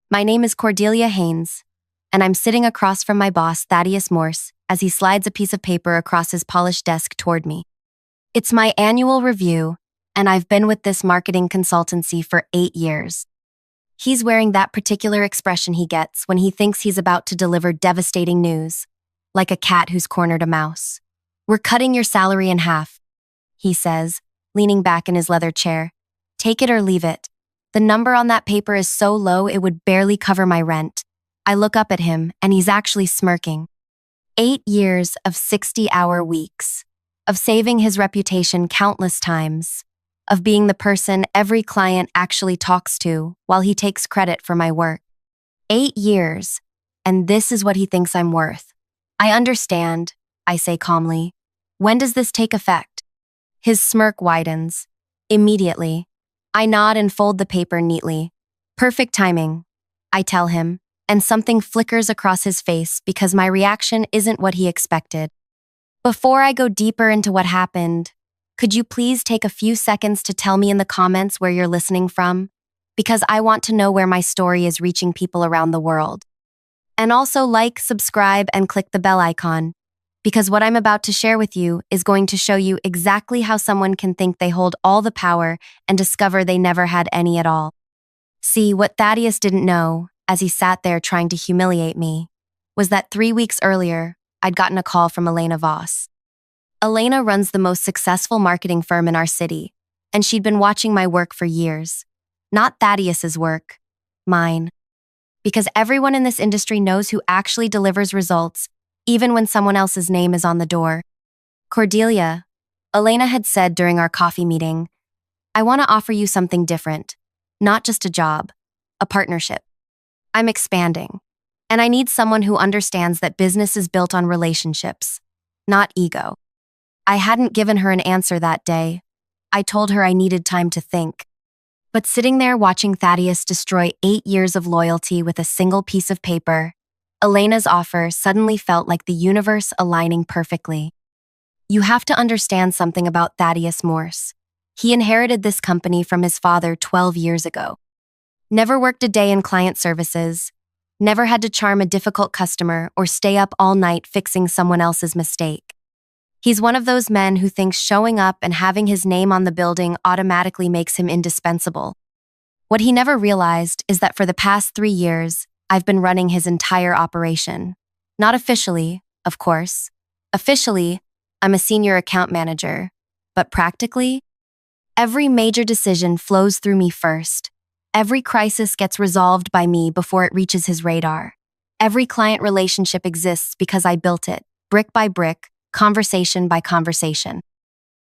My name is Cordelia Haynes, and I'm sitting across from my boss, Thaddeus Morse, as he slides a piece of paper across his polished desk toward me. It's my annual review, and I've been with this marketing consultancy for 8 years. He's wearing that particular expression he gets when he thinks he's about to deliver devastating news, like a cat who's cornered a mouse. "We're cutting your salary in half," he says, leaning back in his leather chair. "Take it or leave it." The number on that paper is so low it would barely cover my rent. I look up at him, and he's actually smirking. 8 years of 60-hour weeks, of saving his reputation countless times, of being the person every client actually talks to while he takes credit for my work. 8 years, and this is what he thinks I'm worth. "I understand," I say calmly. "When does this take effect?" His smirk widens. "Immediately." I nod and fold the paper neatly. "Perfect timing," I tell him, and something flickers across his face because my reaction isn't what he expected. Before I go deeper into what happened, could you please take a few seconds to tell me in the comments where you're listening from? Because I want to know where my story is reaching people around the world. And also like, subscribe, and click the bell icon, because what I'm about to share with you is going to show you exactly how someone can think they hold all the power and discover they never had any at all. See, what Thaddeus didn't know, as he sat there trying to humiliate me, was that 3 weeks earlier, I'd gotten a call from Elena Voss. Elena runs the most successful marketing firm in our city, and she'd been watching my work for years. Not Thaddeus's work, mine. Because everyone in this industry knows who actually delivers results, even when someone else's name is on the door. "Cordelia," Elena had said during our coffee meeting, "I want to offer you something different. Not just a job, a partnership. I'm expanding, and I need someone who understands that business is built on relationships, not ego." I hadn't given her an answer that day. I told her I needed time to think. But sitting there watching Thaddeus destroy 8 years of loyalty with a single piece of paper, Elena's offer suddenly felt like the universe aligning perfectly. You have to understand something about Thaddeus Morse. He inherited this company from his father 12 years ago. Never worked a day in client services, never had to charm a difficult customer or stay up all night fixing someone else's mistake. He's one of those men who thinks showing up and having his name on the building automatically makes him indispensable. What he never realized is that for the past 3 years, I've been running his entire operation. Not officially, of course. Officially, I'm a senior account manager. But practically, every major decision flows through me first. Every crisis gets resolved by me before it reaches his radar. Every client relationship exists because I built it, brick by brick, conversation by conversation.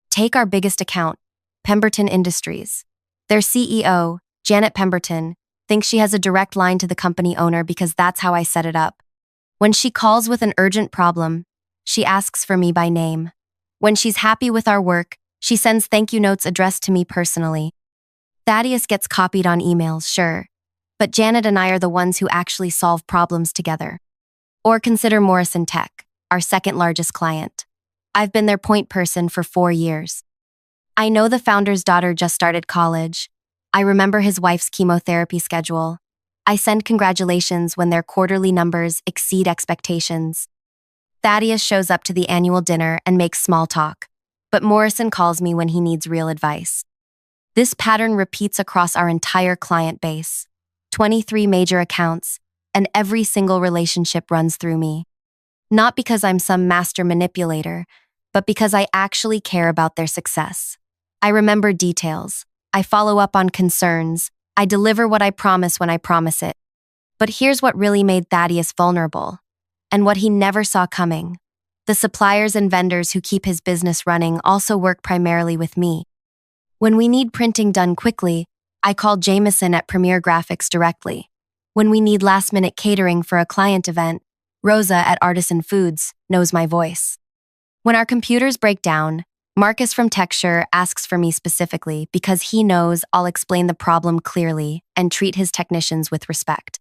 Take our biggest account, Pemberton Industries. Their CEO, Janet Pemberton, thinks she has a direct line to the company owner because that's how I set it up. When she calls with an urgent problem, she asks for me by name. When she's happy with our work, she sends thank you notes addressed to me personally. Thaddeus gets copied on emails, sure, but Janet and I are the ones who actually solve problems together. Or consider Morrison Tech, our second largest client. I've been their point person for 4 years. I know the founder's daughter just started college. I remember his wife's chemotherapy schedule. I send congratulations when their quarterly numbers exceed expectations. Thaddeus shows up to the annual dinner and makes small talk, but Morrison calls me when he needs real advice. This pattern repeats across our entire client base, 23 major accounts, and every single relationship runs through me. Not because I'm some master manipulator, but because I actually care about their success. I remember details. I follow up on concerns. I deliver what I promise when I promise it. But here's what really made Thaddeus vulnerable, and what he never saw coming. The suppliers and vendors who keep his business running also work primarily with me. When we need printing done quickly, I call Jameson at Premier Graphics directly. When we need last-minute catering for a client event, Rosa at Artisan Foods knows my voice. When our computers break down, Marcus from TechSure asks for me specifically because he knows I'll explain the problem clearly and treat his technicians with respect.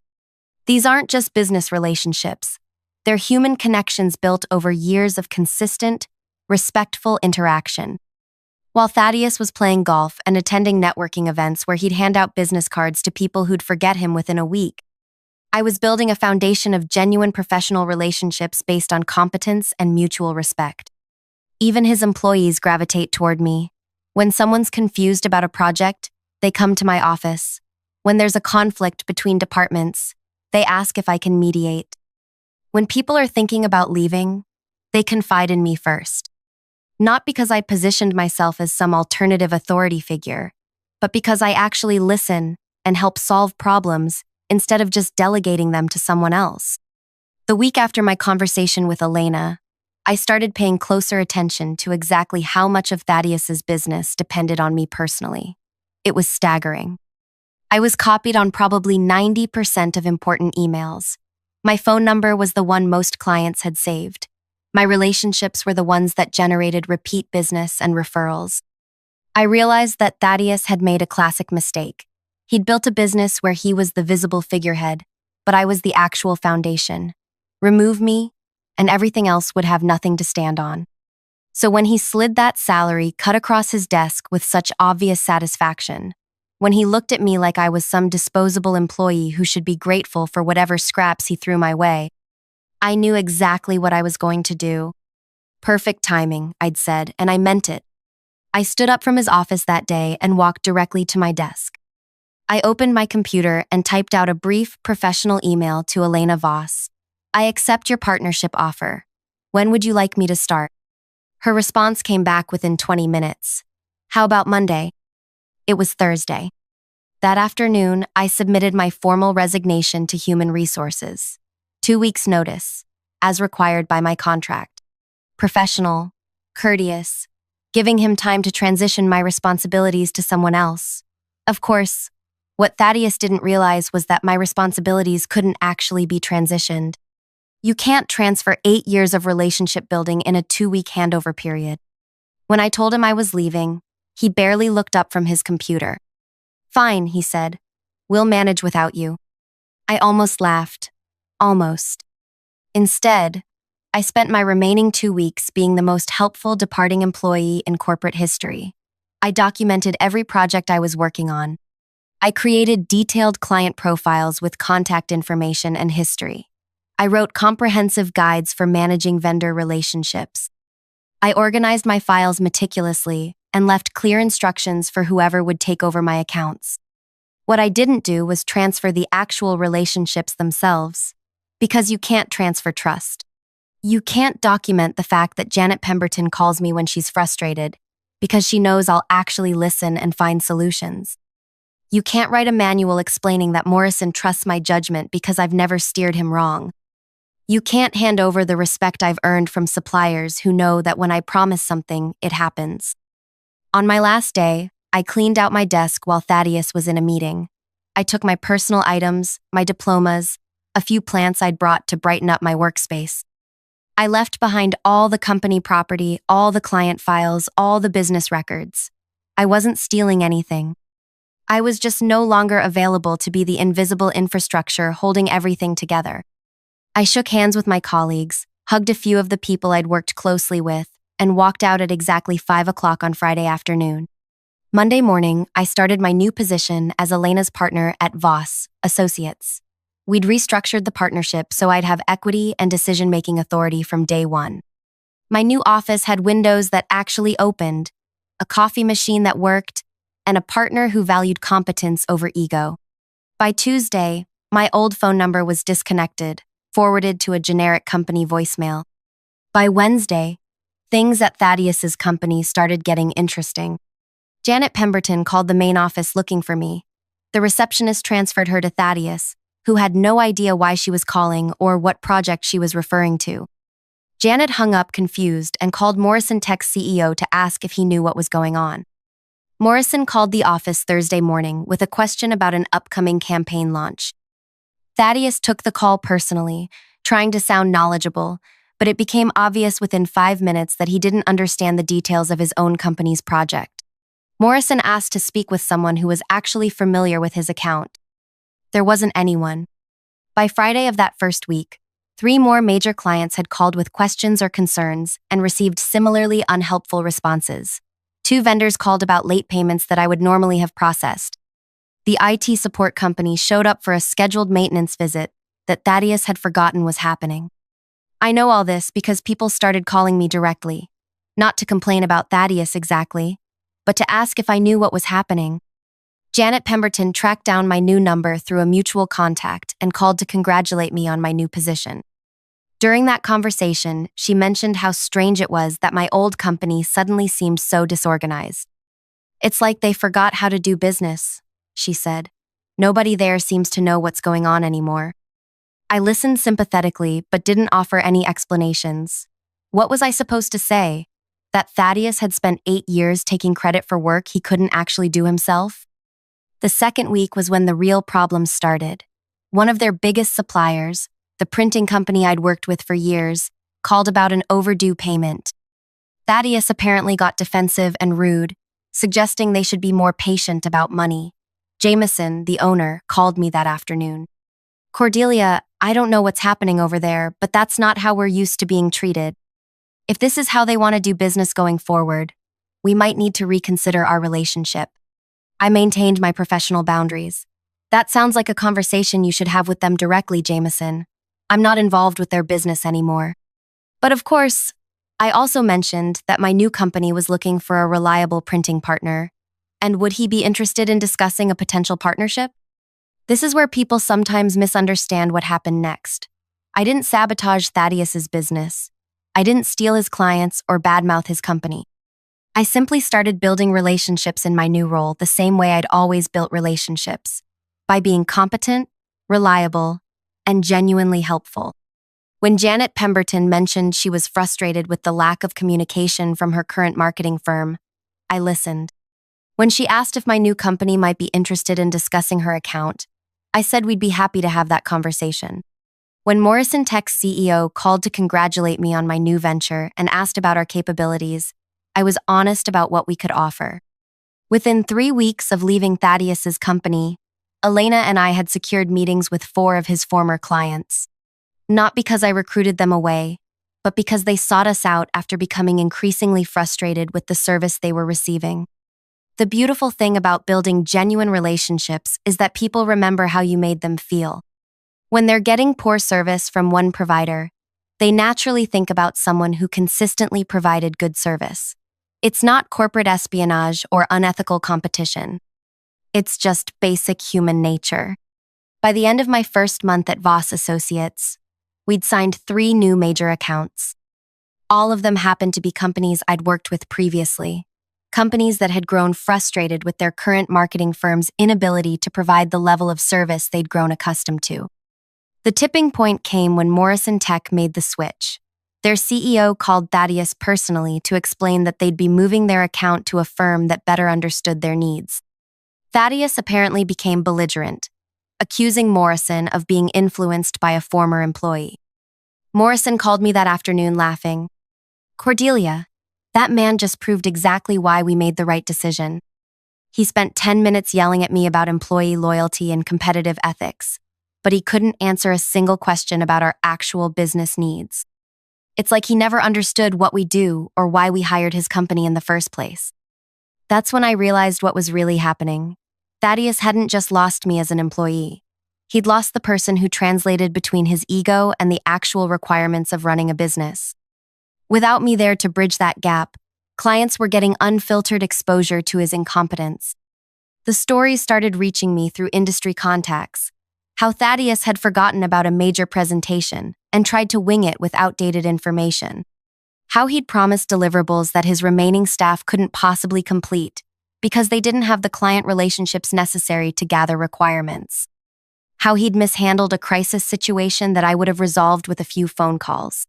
These aren't just business relationships. They're human connections built over years of consistent, respectful interaction. While Thaddeus was playing golf and attending networking events where he'd hand out business cards to people who'd forget him within a week, I was building a foundation of genuine professional relationships based on competence and mutual respect. Even his employees gravitate toward me. When someone's confused about a project, they come to my office. When there's a conflict between departments, they ask if I can mediate. When people are thinking about leaving, they confide in me first. Not because I positioned myself as some alternative authority figure, but because I actually listen and help solve problems instead of just delegating them to someone else. The week after my conversation with Elena, I started paying closer attention to exactly how much of Thaddeus's business depended on me personally. It was staggering. I was copied on probably 90% of important emails. My phone number was the one most clients had saved. My relationships were the ones that generated repeat business and referrals. I realized that Thaddeus had made a classic mistake. He'd built a business where he was the visible figurehead, but I was the actual foundation. Remove me, and everything else would have nothing to stand on. So when he slid that salary cut across his desk with such obvious satisfaction, when he looked at me like I was some disposable employee who should be grateful for whatever scraps he threw my way, I knew exactly what I was going to do. Perfect timing, I'd said, and I meant it. I stood up from his office that day and walked directly to my desk. I opened my computer and typed out a brief, professional email to Elena Voss. I accept your partnership offer. When would you like me to start? Her response came back within 20 minutes. How about Monday? It was Thursday. That afternoon, I submitted my formal resignation to Human Resources. 2 weeks' notice, as required by my contract. Professional, courteous, giving him time to transition my responsibilities to someone else. Of course, what Thaddeus didn't realize was that my responsibilities couldn't actually be transitioned. You can't transfer 8 years of relationship building in a 2-week handover period. When I told him I was leaving, he barely looked up from his computer. Fine, he said. We'll manage without you. I almost laughed. Almost. Instead, I spent my remaining 2 weeks being the most helpful departing employee in corporate history. I documented every project I was working on. I created detailed client profiles with contact information and history. I wrote comprehensive guides for managing vendor relationships. I organized my files meticulously and left clear instructions for whoever would take over my accounts. What I didn't do was transfer the actual relationships themselves, because you can't transfer trust. You can't document the fact that Janet Pemberton calls me when she's frustrated, because she knows I'll actually listen and find solutions. You can't write a manual explaining that Morrison trusts my judgment because I've never steered him wrong. You can't hand over the respect I've earned from suppliers who know that when I promise something, it happens. On my last day, I cleaned out my desk while Thaddeus was in a meeting. I took my personal items, my diplomas, a few plants I'd brought to brighten up my workspace. I left behind all the company property, all the client files, all the business records. I wasn't stealing anything. I was just no longer available to be the invisible infrastructure holding everything together. I shook hands with my colleagues, hugged a few of the people I'd worked closely with, and walked out at exactly 5 o'clock on Friday afternoon. Monday morning, I started my new position as Elena's partner at Voss Associates. We'd restructured the partnership so I'd have equity and decision-making authority from day one. My new office had windows that actually opened, a coffee machine that worked, and a partner who valued competence over ego. By Tuesday, my old phone number was disconnected, forwarded to a generic company voicemail. By Wednesday, things at Thaddeus's company started getting interesting. Janet Pemberton called the main office looking for me. The receptionist transferred her to Thaddeus, who had no idea why she was calling or what project she was referring to. Janet hung up confused and called Morrison Tech's CEO to ask if he knew what was going on. Morrison called the office Thursday morning with a question about an upcoming campaign launch. Thaddeus took the call personally, trying to sound knowledgeable, but it became obvious within 5 minutes that he didn't understand the details of his own company's project. Morrison asked to speak with someone who was actually familiar with his account. There wasn't anyone. By Friday of that first week, 3 more major clients had called with questions or concerns and received similarly unhelpful responses. 2 vendors called about late payments that I would normally have processed. The IT support company showed up for a scheduled maintenance visit, that Thaddeus had forgotten was happening. I know all this because people started calling me directly, not to complain about Thaddeus exactly, but to ask if I knew what was happening. Janet Pemberton tracked down my new number through a mutual contact and called to congratulate me on my new position. During that conversation, she mentioned how strange it was that my old company suddenly seemed so disorganized. "It's like they forgot how to do business," she said. "Nobody there seems to know what's going on anymore." I listened sympathetically but didn't offer any explanations. What was I supposed to say? That Thaddeus had spent 8 years taking credit for work he couldn't actually do himself? The second week was when the real problems started. One of their biggest suppliers, the printing company I'd worked with for years, called about an overdue payment. Thaddeus apparently got defensive and rude, suggesting they should be more patient about money. Jameson, the owner, called me that afternoon. "Cordelia, I don't know what's happening over there, but that's not how we're used to being treated. If this is how they want to do business going forward, we might need to reconsider our relationship." I maintained my professional boundaries. "That sounds like a conversation you should have with them directly, Jameson. I'm not involved with their business anymore." But of course, I also mentioned that my new company was looking for a reliable printing partner, and would he be interested in discussing a potential partnership? This is where people sometimes misunderstand what happened next. I didn't sabotage Thaddeus's business. I didn't steal his clients or badmouth his company. I simply started building relationships in my new role the same way I'd always built relationships, by being competent, reliable, and genuinely helpful. When Janet Pemberton mentioned she was frustrated with the lack of communication from her current marketing firm, I listened. When she asked if my new company might be interested in discussing her account, I said we'd be happy to have that conversation. When Morrison Tech's CEO called to congratulate me on my new venture and asked about our capabilities, I was honest about what we could offer. Within 3 weeks of leaving Thaddeus's company, Elena and I had secured meetings with 4 of his former clients. Not because I recruited them away, but because they sought us out after becoming increasingly frustrated with the service they were receiving. The beautiful thing about building genuine relationships is that people remember how you made them feel. When they're getting poor service from one provider, they naturally think about someone who consistently provided good service. It's not corporate espionage or unethical competition. It's just basic human nature. By the end of my first month at Voss Associates, we'd signed 3 new major accounts. All of them happened to be companies I'd worked with previously, companies that had grown frustrated with their current marketing firm's inability to provide the level of service they'd grown accustomed to. The tipping point came when Morrison Tech made the switch. Their CEO called Thaddeus personally to explain that they'd be moving their account to a firm that better understood their needs. Thaddeus apparently became belligerent, accusing Morrison of being influenced by a former employee. Morrison called me that afternoon laughing. "Cordelia, that man just proved exactly why we made the right decision. He spent 10 minutes yelling at me about employee loyalty and competitive ethics, but he couldn't answer a single question about our actual business needs. It's like he never understood what we do or why we hired his company in the first place." That's when I realized what was really happening. Thaddeus hadn't just lost me as an employee. He'd lost the person who translated between his ego and the actual requirements of running a business. Without me there to bridge that gap, clients were getting unfiltered exposure to his incompetence. The stories started reaching me through industry contacts, how Thaddeus had forgotten about a major presentation and tried to wing it with outdated information. How he'd promised deliverables that his remaining staff couldn't possibly complete because they didn't have the client relationships necessary to gather requirements. How he'd mishandled a crisis situation that I would have resolved with a few phone calls.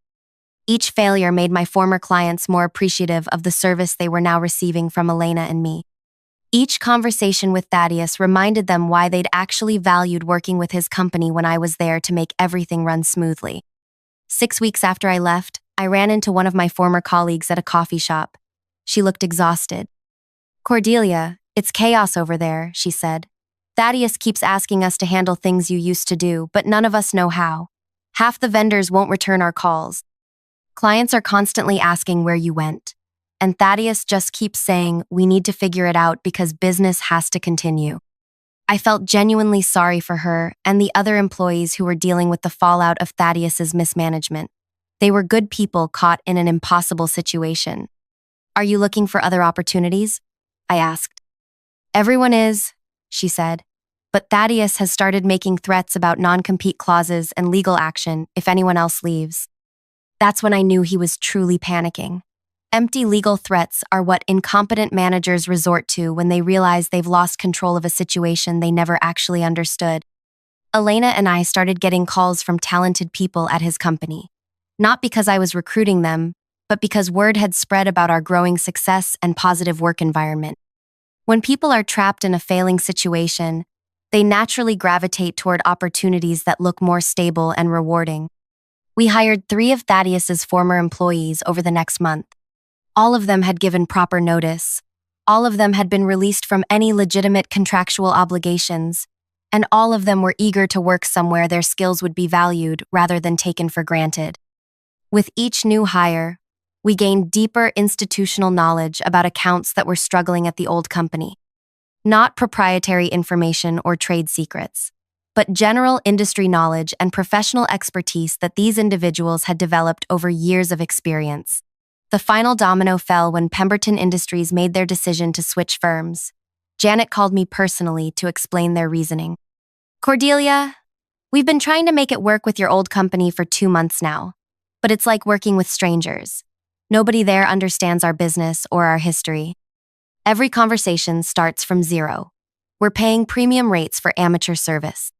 Each failure made my former clients more appreciative of the service they were now receiving from Elena and me. Each conversation with Thaddeus reminded them why they'd actually valued working with his company when I was there to make everything run smoothly. 6 weeks after I left, I ran into one of my former colleagues at a coffee shop. She looked exhausted. "Cordelia, it's chaos over there," she said. "Thaddeus keeps asking us to handle things you used to do, but none of us know how. Half the vendors won't return our calls. Clients are constantly asking where you went. And Thaddeus just keeps saying, we need to figure it out because business has to continue." I felt genuinely sorry for her and the other employees who were dealing with the fallout of Thaddeus's mismanagement. They were good people caught in an impossible situation. "Are you looking for other opportunities?" I asked. "Everyone is," she said. "But Thaddeus has started making threats about non-compete clauses and legal action if anyone else leaves." That's when I knew he was truly panicking. Empty legal threats are what incompetent managers resort to when they realize they've lost control of a situation they never actually understood. Elena and I started getting calls from talented people at his company. Not because I was recruiting them, but because word had spread about our growing success and positive work environment. When people are trapped in a failing situation, they naturally gravitate toward opportunities that look more stable and rewarding. We hired 3 of Thaddeus's former employees over the next month. All of them had given proper notice. All of them had been released from any legitimate contractual obligations, and all of them were eager to work somewhere their skills would be valued rather than taken for granted. With each new hire, we gained deeper institutional knowledge about accounts that were struggling at the old company. Not proprietary information or trade secrets, but general industry knowledge and professional expertise that these individuals had developed over years of experience. The final domino fell when Pemberton Industries made their decision to switch firms. Janet called me personally to explain their reasoning. "Cordelia, we've been trying to make it work with your old company for 2 months now, but it's like working with strangers. Nobody there understands our business or our history. Every conversation starts from zero. We're paying premium rates for amateur service."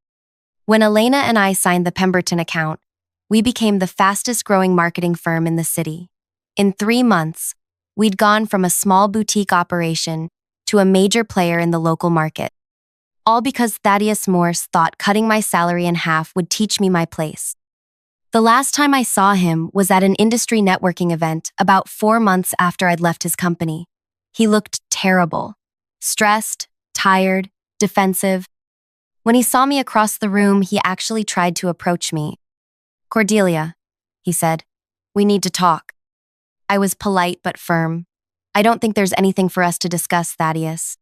When Elena and I signed the Pemberton account, we became the fastest-growing marketing firm in the city. In 3 months, we'd gone from a small boutique operation to a major player in the local market. All because Thaddeus Morse thought cutting my salary in half would teach me my place. The last time I saw him was at an industry networking event about 4 months after I'd left his company. He looked terrible. Stressed, tired, defensive. When he saw me across the room, he actually tried to approach me. "Cordelia," he said, "we need to talk." I was polite but firm. "I don't think there's anything for us to discuss, Thaddeus."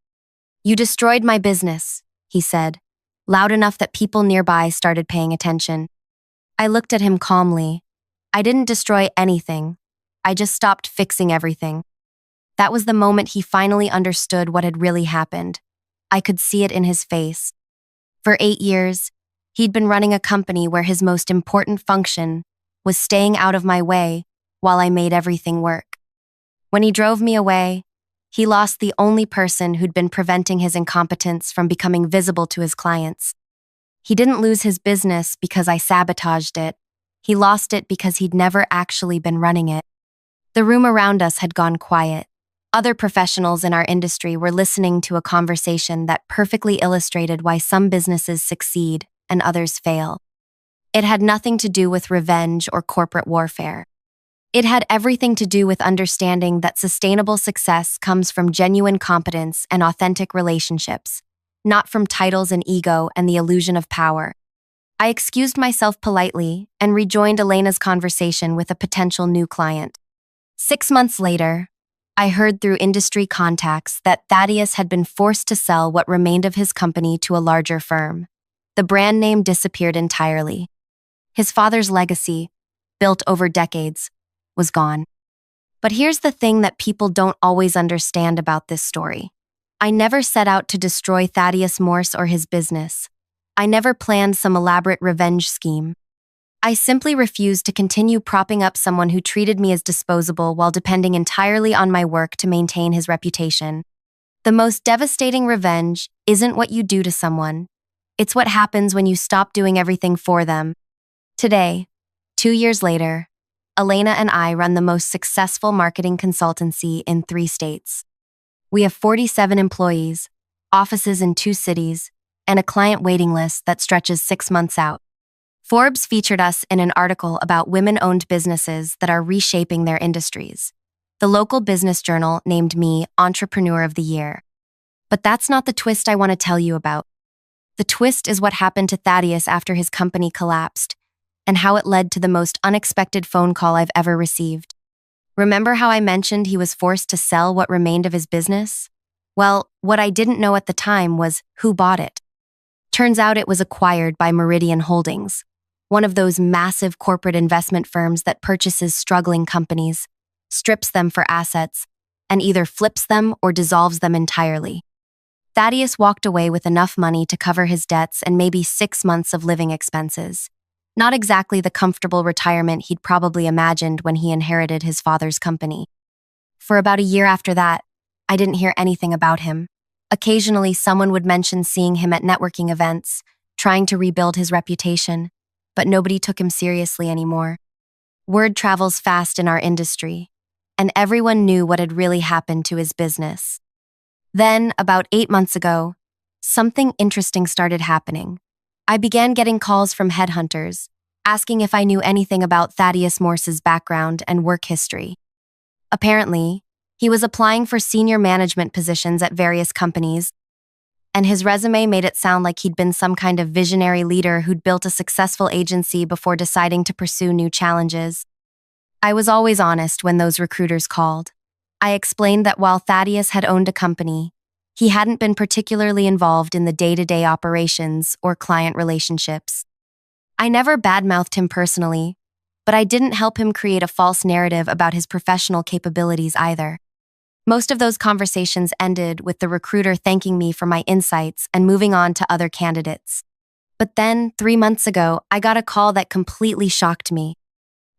"You destroyed my business," he said, loud enough that people nearby started paying attention. I looked at him calmly. "I didn't destroy anything. I just stopped fixing everything." That was the moment he finally understood what had really happened. I could see it in his face. For 8 years, he'd been running a company where his most important function was staying out of my way while I made everything work. When he drove me away, he lost the only person who'd been preventing his incompetence from becoming visible to his clients. He didn't lose his business because I sabotaged it. He lost it because he'd never actually been running it. The room around us had gone quiet. Other professionals in our industry were listening to a conversation that perfectly illustrated why some businesses succeed and others fail. It had nothing to do with revenge or corporate warfare. It had everything to do with understanding that sustainable success comes from genuine competence and authentic relationships, not from titles and ego and the illusion of power. I excused myself politely and rejoined Elena's conversation with a potential new client. 6 months later, I heard through industry contacts that Thaddeus had been forced to sell what remained of his company to a larger firm. The brand name disappeared entirely. His father's legacy, built over decades, was gone. But here's the thing that people don't always understand about this story. I never set out to destroy Thaddeus Morse or his business. I never planned some elaborate revenge scheme. I simply refused to continue propping up someone who treated me as disposable while depending entirely on my work to maintain his reputation. The most devastating revenge isn't what you do to someone. It's what happens when you stop doing everything for them. Today, 2 years later, Elena and I run the most successful marketing consultancy in 3 states. We have 47 employees, offices in 2 cities, and a client waiting list that stretches 6 months out. Forbes featured us in an article about women-owned businesses that are reshaping their industries. The local business journal named me Entrepreneur of the Year. But that's not the twist I want to tell you about. The twist is what happened to Thaddeus after his company collapsed, and how it led to the most unexpected phone call I've ever received. Remember how I mentioned he was forced to sell what remained of his business? Well, what I didn't know at the time was who bought it. Turns out it was acquired by Meridian Holdings, one of those massive corporate investment firms that purchases struggling companies, strips them for assets, and either flips them or dissolves them entirely. Thaddeus walked away with enough money to cover his debts and maybe 6 months of living expenses. Not exactly the comfortable retirement he'd probably imagined when he inherited his father's company. For about a year after that, I didn't hear anything about him. Occasionally, someone would mention seeing him at networking events, trying to rebuild his reputation, but nobody took him seriously anymore. Word travels fast in our industry, and everyone knew what had really happened to his business. Then, about 8 months ago, something interesting started happening. I began getting calls from headhunters, asking if I knew anything about Thaddeus Morse's background and work history. Apparently, he was applying for senior management positions at various companies, and his resume made it sound like he'd been some kind of visionary leader who'd built a successful agency before deciding to pursue new challenges. I was always honest when those recruiters called. I explained that while Thaddeus had owned a company, he hadn't been particularly involved in the day-to-day operations or client relationships. I never badmouthed him personally, but I didn't help him create a false narrative about his professional capabilities either. Most of those conversations ended with the recruiter thanking me for my insights and moving on to other candidates. But then, 3 months ago, I got a call that completely shocked me.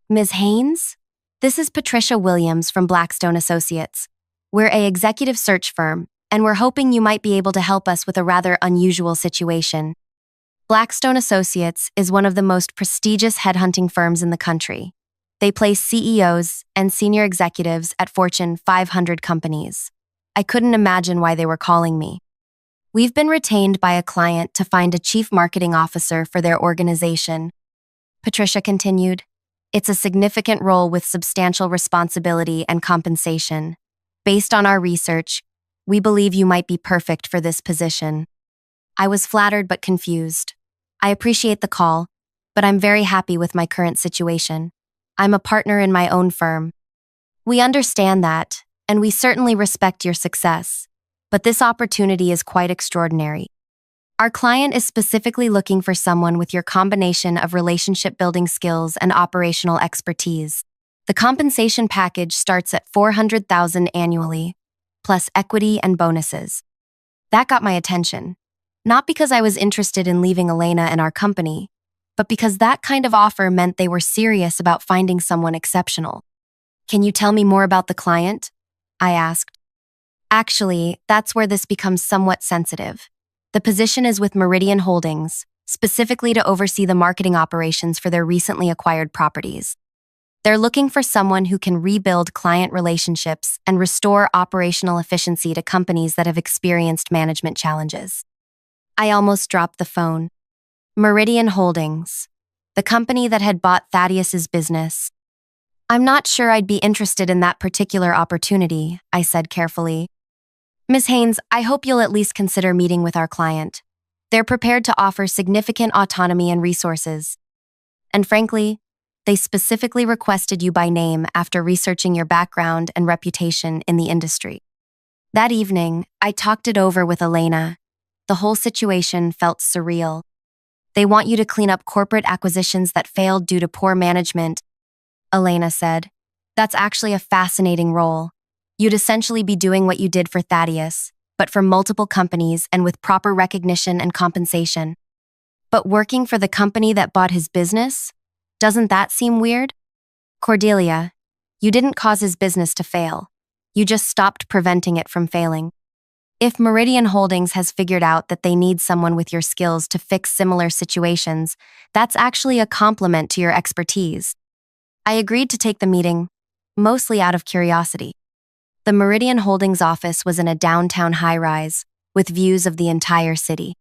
"Ms. Haynes? This is Patricia Williams from Blackstone Associates. We're an executive search firm, and we're hoping you might be able to help us with a rather unusual situation." Blackstone Associates is one of the most prestigious headhunting firms in the country. They place CEOs and senior executives at Fortune 500 companies. I couldn't imagine why they were calling me. "We've been retained by a client to find a chief marketing officer for their organization," Patricia continued. "It's a significant role with substantial responsibility and compensation. Based on our research, we believe you might be perfect for this position." I was flattered but confused. I appreciate the call, but I'm very happy with my current situation. I'm a partner in my own firm. "We understand that, and we certainly respect your success, but this opportunity is quite extraordinary. Our client is specifically looking for someone with your combination of relationship-building skills and operational expertise. The compensation package starts at $400,000 annually, plus equity and bonuses." That got my attention, not because I was interested in leaving Elena and our company, but because that kind of offer meant they were serious about finding someone exceptional. "Can you tell me more about the client?" I asked. "Actually, that's where this becomes somewhat sensitive. The position is with Meridian Holdings, specifically to oversee the marketing operations for their recently acquired properties. They're looking for someone who can rebuild client relationships and restore operational efficiency to companies that have experienced management challenges." I almost dropped the phone. Meridian Holdings, the company that had bought Thaddeus's business. "I'm not sure I'd be interested in that particular opportunity," I said carefully. "Ms. Haynes, I hope you'll at least consider meeting with our client. They're prepared to offer significant autonomy and resources. And frankly, they specifically requested you by name after researching your background and reputation in the industry." That evening, I talked it over with Elena. The whole situation felt surreal. "They want you to clean up corporate acquisitions that failed due to poor management," Elena said. "That's actually a fascinating role. You'd essentially be doing what you did for Thaddeus, but for multiple companies and with proper recognition and compensation. But working for the company that bought his business? Doesn't that seem weird?" "Cordelia, you didn't cause his business to fail. You just stopped preventing it from failing. If Meridian Holdings has figured out that they need someone with your skills to fix similar situations, that's actually a compliment to your expertise." I agreed to take the meeting, mostly out of curiosity. The Meridian Holdings office was in a downtown high-rise, with views of the entire city.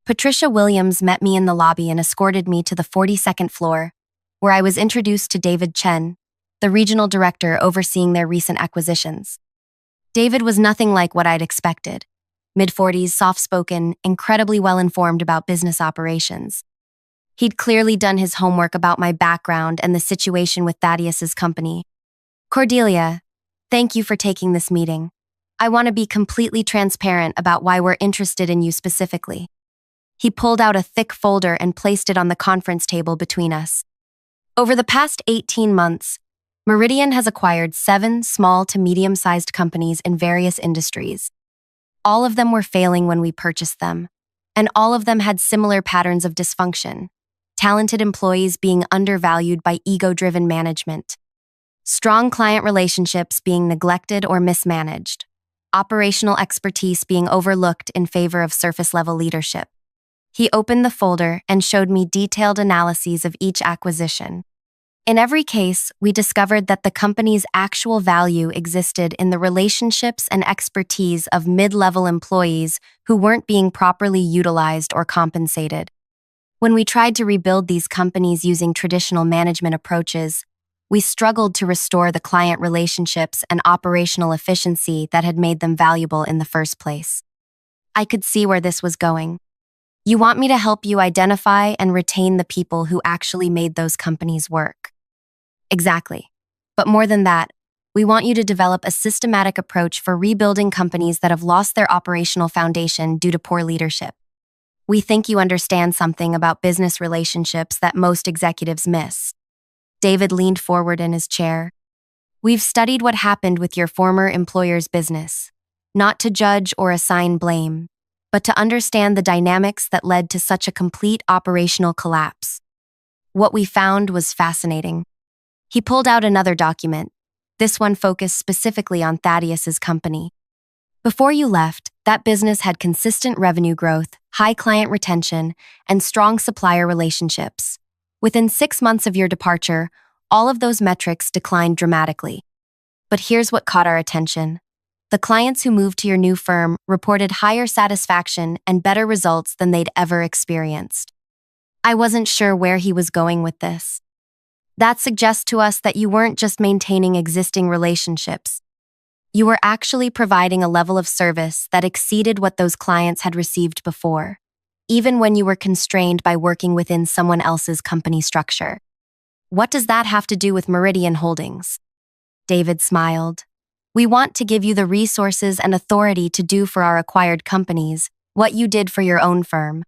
Patricia Williams met me in the lobby and escorted me to the 42nd floor, where I was introduced to David Chen, the regional director overseeing their recent acquisitions. David was nothing like what I'd expected. Mid-40s, soft-spoken, incredibly well-informed about business operations. He'd clearly done his homework about my background and the situation with Thaddeus's company. "Cordelia, thank you for taking this meeting. I want to be completely transparent about why we're interested in you specifically. He pulled out a thick folder and placed it on the conference table between us. Over the past 18 months, Meridian has acquired 7 small to medium-sized companies in various industries. All of them were failing when we purchased them, and all of them had similar patterns of dysfunction: talented employees being undervalued by ego-driven management, strong client relationships being neglected or mismanaged, operational expertise being overlooked in favor of surface-level leadership. He opened the folder and showed me detailed analyses of each acquisition. In every case, we discovered that the company's actual value existed in the relationships and expertise of mid-level employees who weren't being properly utilized or compensated. When we tried to rebuild these companies using traditional management approaches, we struggled to restore the client relationships and operational efficiency that had made them valuable in the first place. I could see where this was going. You want me to help you identify and retain the people who actually made those companies work. Exactly. But more than that, we want you to develop a systematic approach for rebuilding companies that have lost their operational foundation due to poor leadership. We think you understand something about business relationships that most executives miss. David leaned forward in his chair. We've studied what happened with your former employer's business, not to judge or assign blame, but to understand the dynamics that led to such a complete operational collapse. What we found was fascinating. He pulled out another document. This one focused specifically on Thaddeus's company. Before you left, that business had consistent revenue growth, high client retention, and strong supplier relationships. Within 6 months of your departure, all of those metrics declined dramatically. But here's what caught our attention. The clients who moved to your new firm reported higher satisfaction and better results than they'd ever experienced. I wasn't sure where he was going with this. That suggests to us that you weren't just maintaining existing relationships. You were actually providing a level of service that exceeded what those clients had received before, even when you were constrained by working within someone else's company structure. What does that have to do with Meridian Holdings? David smiled. We want to give you the resources and authority to do for our acquired companies what you did for your own firm.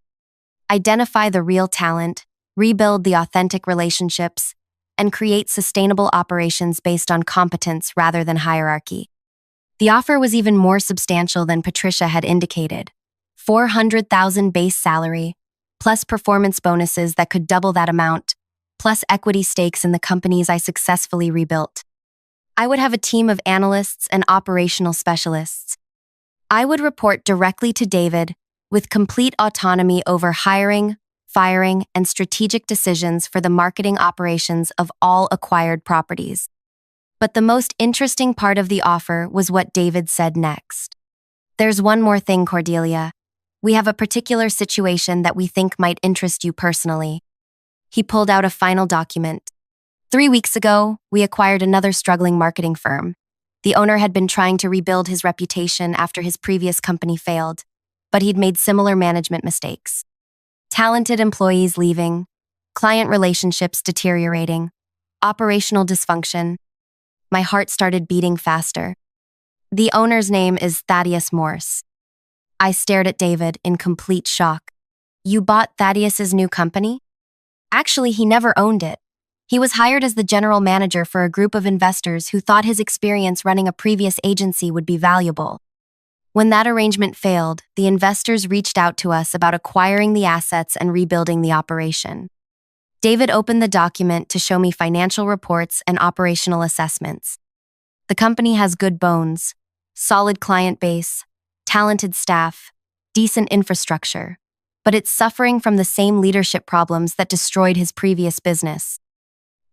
Identify the real talent, rebuild the authentic relationships, and create sustainable operations based on competence rather than hierarchy. The offer was even more substantial than Patricia had indicated. $400,000 base salary, plus performance bonuses that could double that amount, plus equity stakes in the companies I successfully rebuilt. I would have a team of analysts and operational specialists. I would report directly to David with complete autonomy over hiring, firing, and strategic decisions for the marketing operations of all acquired properties. But the most interesting part of the offer was what David said next. There's one more thing, Cordelia. We have a particular situation that we think might interest you personally. He pulled out a final document. 3 weeks ago, we acquired another struggling marketing firm. The owner had been trying to rebuild his reputation after his previous company failed, but he'd made similar management mistakes. Talented employees leaving, client relationships deteriorating, operational dysfunction. My heart started beating faster. The owner's name is Thaddeus Morse. I stared at David in complete shock. You bought Thaddeus's new company? Actually, he never owned it. He was hired as the general manager for a group of investors who thought his experience running a previous agency would be valuable. When that arrangement failed, the investors reached out to us about acquiring the assets and rebuilding the operation. David opened the document to show me financial reports and operational assessments. The company has good bones, solid client base, talented staff, decent infrastructure, but it's suffering from the same leadership problems that destroyed his previous business.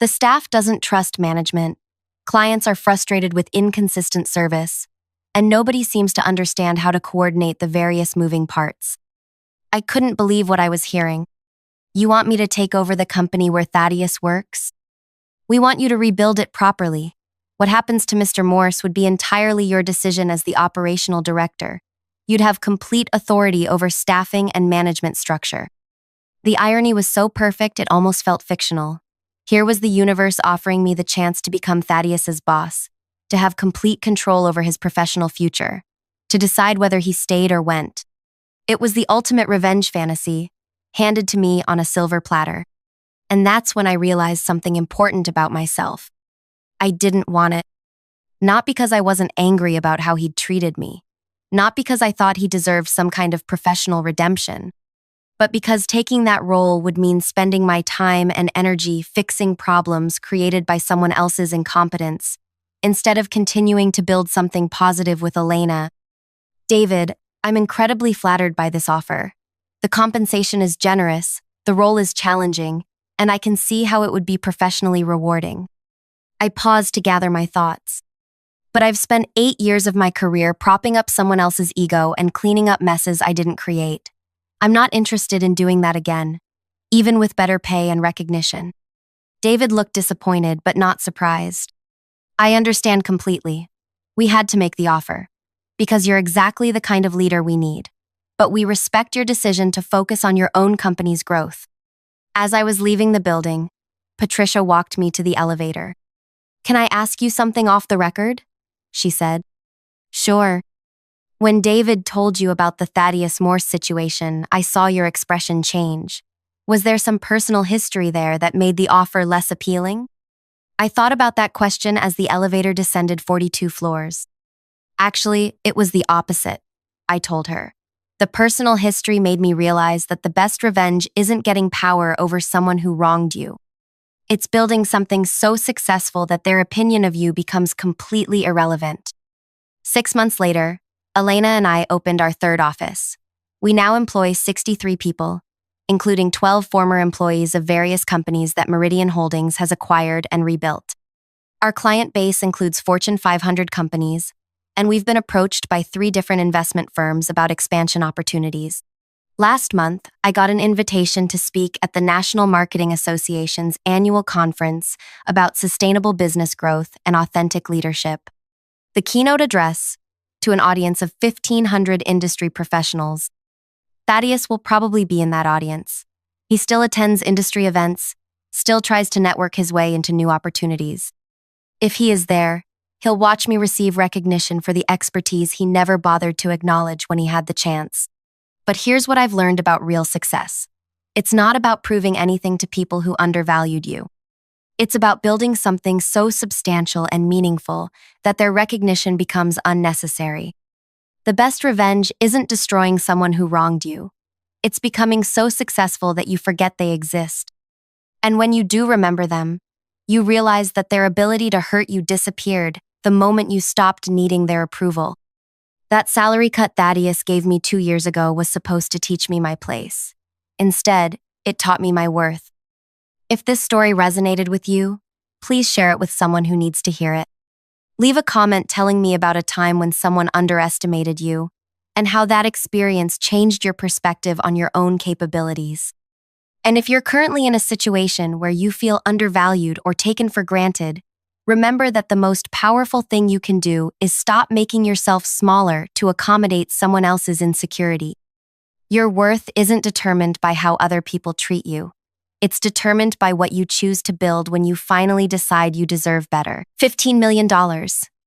The staff doesn't trust management, clients are frustrated with inconsistent service, and nobody seems to understand how to coordinate the various moving parts. I couldn't believe what I was hearing. You want me to take over the company where Thaddeus works? We want you to rebuild it properly. What happens to Mr. Morse would be entirely your decision as the operational director. You'd have complete authority over staffing and management structure. The irony was so perfect it almost felt fictional. Here was the universe offering me the chance to become Thaddeus's boss, to have complete control over his professional future, to decide whether he stayed or went. It was the ultimate revenge fantasy, handed to me on a silver platter. And that's when I realized something important about myself. I didn't want it. Not because I wasn't angry about how he'd treated me. Not because I thought he deserved some kind of professional redemption. But because taking that role would mean spending my time and energy fixing problems created by someone else's incompetence, instead of continuing to build something positive with Elena. David, I'm incredibly flattered by this offer. The compensation is generous, the role is challenging, and I can see how it would be professionally rewarding. I paused to gather my thoughts. But I've spent 8 years of my career propping up someone else's ego and cleaning up messes I didn't create. I'm not interested in doing that again, even with better pay and recognition. David looked disappointed, but not surprised. I understand completely. We had to make the offer, because you're exactly the kind of leader we need. But we respect your decision to focus on your own company's growth. As I was leaving the building, Patricia walked me to the elevator. Can I ask you something off the record? She said. Sure. When David told you about the Thaddeus Morse situation, I saw your expression change. Was there some personal history there that made the offer less appealing? I thought about that question as the elevator descended 42 floors. Actually, it was the opposite, I told her. The personal history made me realize that the best revenge isn't getting power over someone who wronged you. It's building something so successful that their opinion of you becomes completely irrelevant. 6 months later, Elena and I opened our third office. We now employ 63 people, including 12 former employees of various companies that Meridian Holdings has acquired and rebuilt. Our client base includes Fortune 500 companies, and we've been approached by 3 different investment firms about expansion opportunities. Last month, I got an invitation to speak at the National Marketing Association's annual conference about sustainable business growth and authentic leadership. The keynote address, to an audience of 1,500 industry professionals. Thaddeus will probably be in that audience. He still attends industry events, still tries to network his way into new opportunities. If he is there, he'll watch me receive recognition for the expertise he never bothered to acknowledge when he had the chance. But here's what I've learned about real success. It's not about proving anything to people who undervalued you. It's about building something so substantial and meaningful that their recognition becomes unnecessary. The best revenge isn't destroying someone who wronged you. It's becoming so successful that you forget they exist. And when you do remember them, you realize that their ability to hurt you disappeared the moment you stopped needing their approval. That salary cut Thaddeus gave me 2 years ago was supposed to teach me my place. Instead, it taught me my worth. If this story resonated with you, please share it with someone who needs to hear it. Leave a comment telling me about a time when someone underestimated you and how that experience changed your perspective on your own capabilities. And if you're currently in a situation where you feel undervalued or taken for granted, remember that the most powerful thing you can do is stop making yourself smaller to accommodate someone else's insecurity. Your worth isn't determined by how other people treat you. It's determined by what you choose to build when you finally decide you deserve better. $15 million.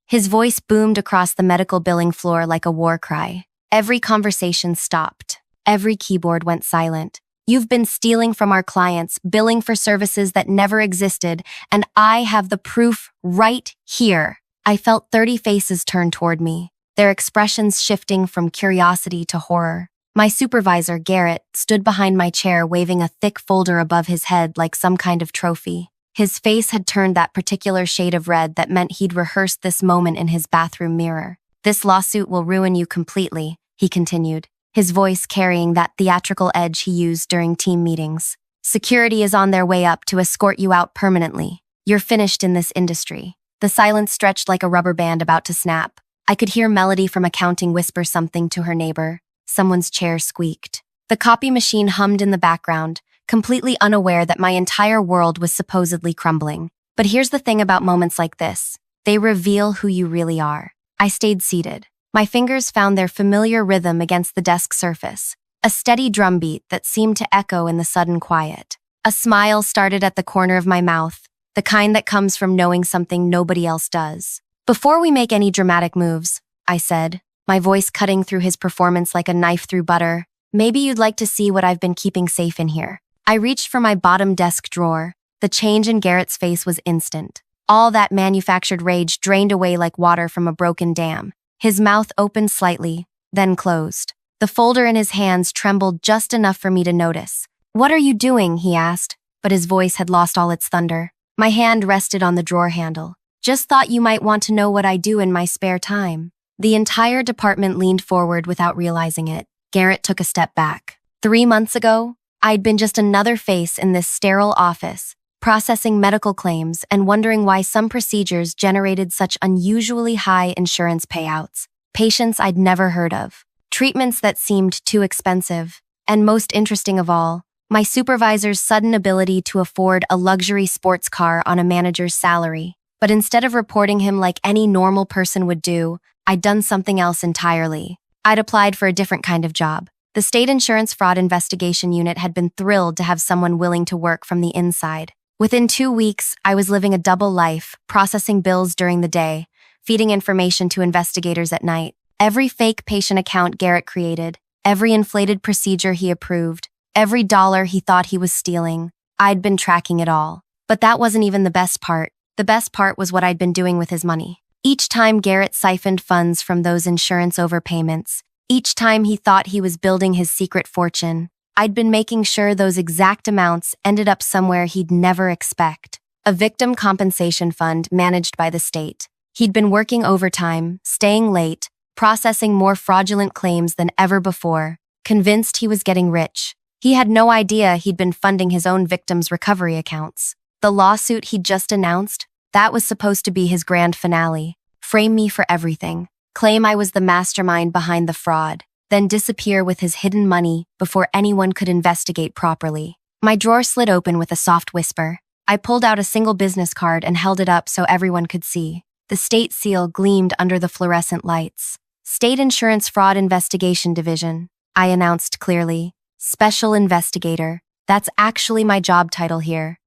His voice boomed across the medical billing floor like a war cry. Every conversation stopped. Every keyboard went silent. You've been stealing from our clients, billing for services that never existed, and I have the proof right here. I felt 30 faces turn toward me, their expressions shifting from curiosity to horror. My supervisor, Garrett, stood behind my chair waving a thick folder above his head like some kind of trophy. His face had turned that particular shade of red that meant he'd rehearsed this moment in his bathroom mirror. This lawsuit will ruin you completely, he continued, his voice carrying that theatrical edge he used during team meetings. Security is on their way up to escort you out permanently. You're finished in this industry. The silence stretched like a rubber band about to snap. I could hear Melody from accounting whisper something to her neighbor. Someone's chair squeaked. The copy machine hummed in the background, completely unaware that my entire world was supposedly crumbling. But here's the thing about moments like this. They reveal who you really are. I stayed seated. My fingers found their familiar rhythm against the desk surface, a steady drumbeat that seemed to echo in the sudden quiet. A smile started at the corner of my mouth, the kind that comes from knowing something nobody else does. Before we make any dramatic moves, I said, my voice cutting through his performance like a knife through butter, Maybe you'd like to see what I've been keeping safe in here. I reached for my bottom desk drawer. The change in Garrett's face was instant. All that manufactured rage drained away like water from a broken dam. His mouth opened slightly, then closed. The folder in his hands trembled just enough for me to notice. "What are you doing?" he asked, but his voice had lost all its thunder. My hand rested on the drawer handle. "Just thought you might want to know what I do in my spare time." The entire department leaned forward without realizing it. Garrett took a step back. 3 months ago, I'd been just another face in this sterile office, processing medical claims and wondering why some procedures generated such unusually high insurance payouts. Patients I'd never heard of. Treatments that seemed too expensive. And most interesting of all, my supervisor's sudden ability to afford a luxury sports car on a manager's salary. But instead of reporting him like any normal person would do, I'd done something else entirely. I'd applied for a different kind of job. The State Insurance Fraud Investigation Unit had been thrilled to have someone willing to work from the inside. Within 2 weeks, I was living a double life, processing bills during the day, feeding information to investigators at night. Every fake patient account Garrett created, every inflated procedure he approved, every dollar he thought he was stealing, I'd been tracking it all. But that wasn't even the best part. The best part was what I'd been doing with his money. Each time Garrett siphoned funds from those insurance overpayments, each time he thought he was building his secret fortune, I'd been making sure those exact amounts ended up somewhere he'd never expect. A victim compensation fund managed by the state. He'd been working overtime, staying late, processing more fraudulent claims than ever before, convinced he was getting rich. He had no idea he'd been funding his own victims' recovery accounts. The lawsuit he'd just announced, that was supposed to be his grand finale. Frame me for everything. Claim I was the mastermind behind the fraud, then disappear with his hidden money before anyone could investigate properly. My drawer slid open with a soft whisper. I pulled out a single business card and held it up so everyone could see. The state seal gleamed under the fluorescent lights. State Insurance Fraud Investigation Division, I announced clearly. Special Investigator. That's actually my job title here.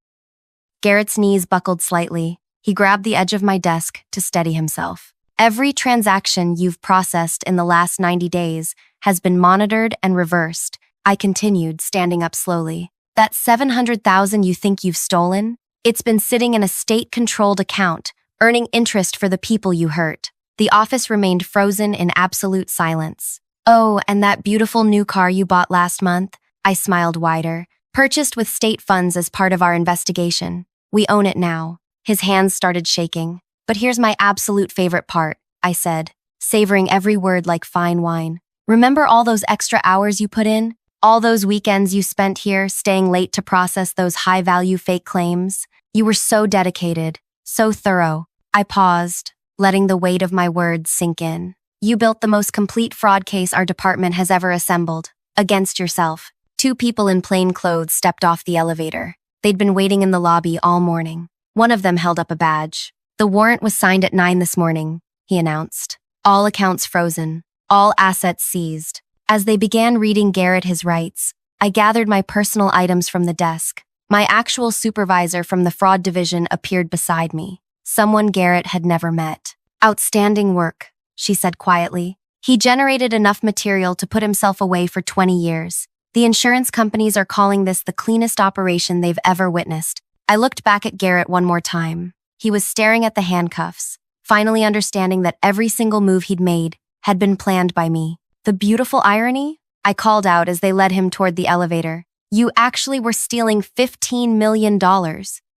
Garrett's knees buckled slightly. He grabbed the edge of my desk to steady himself. Every transaction you've processed in the last 90 days has been monitored and reversed, I continued, standing up slowly. That $700,000 you think you've stolen? It's been sitting in a state-controlled account, earning interest for the people you hurt. The office remained frozen in absolute silence. "Oh, and that beautiful new car you bought last month?" I smiled wider. "Purchased with state funds as part of our investigation. We own it now." His hands started shaking. "But here's my absolute favorite part," I said, savoring every word like fine wine. "Remember all those extra hours you put in? All those weekends you spent here, staying late to process those high-value fake claims? You were so dedicated, so thorough." I paused, letting the weight of my words sink in. "You built the most complete fraud case our department has ever assembled. Against yourself." 2 people in plain clothes stepped off the elevator. They'd been waiting in the lobby all morning. One of them held up a badge. "The warrant was signed at 9 this morning," he announced. "All accounts frozen. All assets seized." As they began reading Garrett his rights, I gathered my personal items from the desk. My actual supervisor from the fraud division appeared beside me. Someone Garrett had never met. "Outstanding work," she said quietly. "He generated enough material to put himself away for 20 years. The insurance companies are calling this the cleanest operation they've ever witnessed." I looked back at Garrett one more time. He was staring at the handcuffs, finally understanding that every single move he'd made had been planned by me. "The beautiful irony?" I called out as they led him toward the elevator. "You actually were stealing $15 million.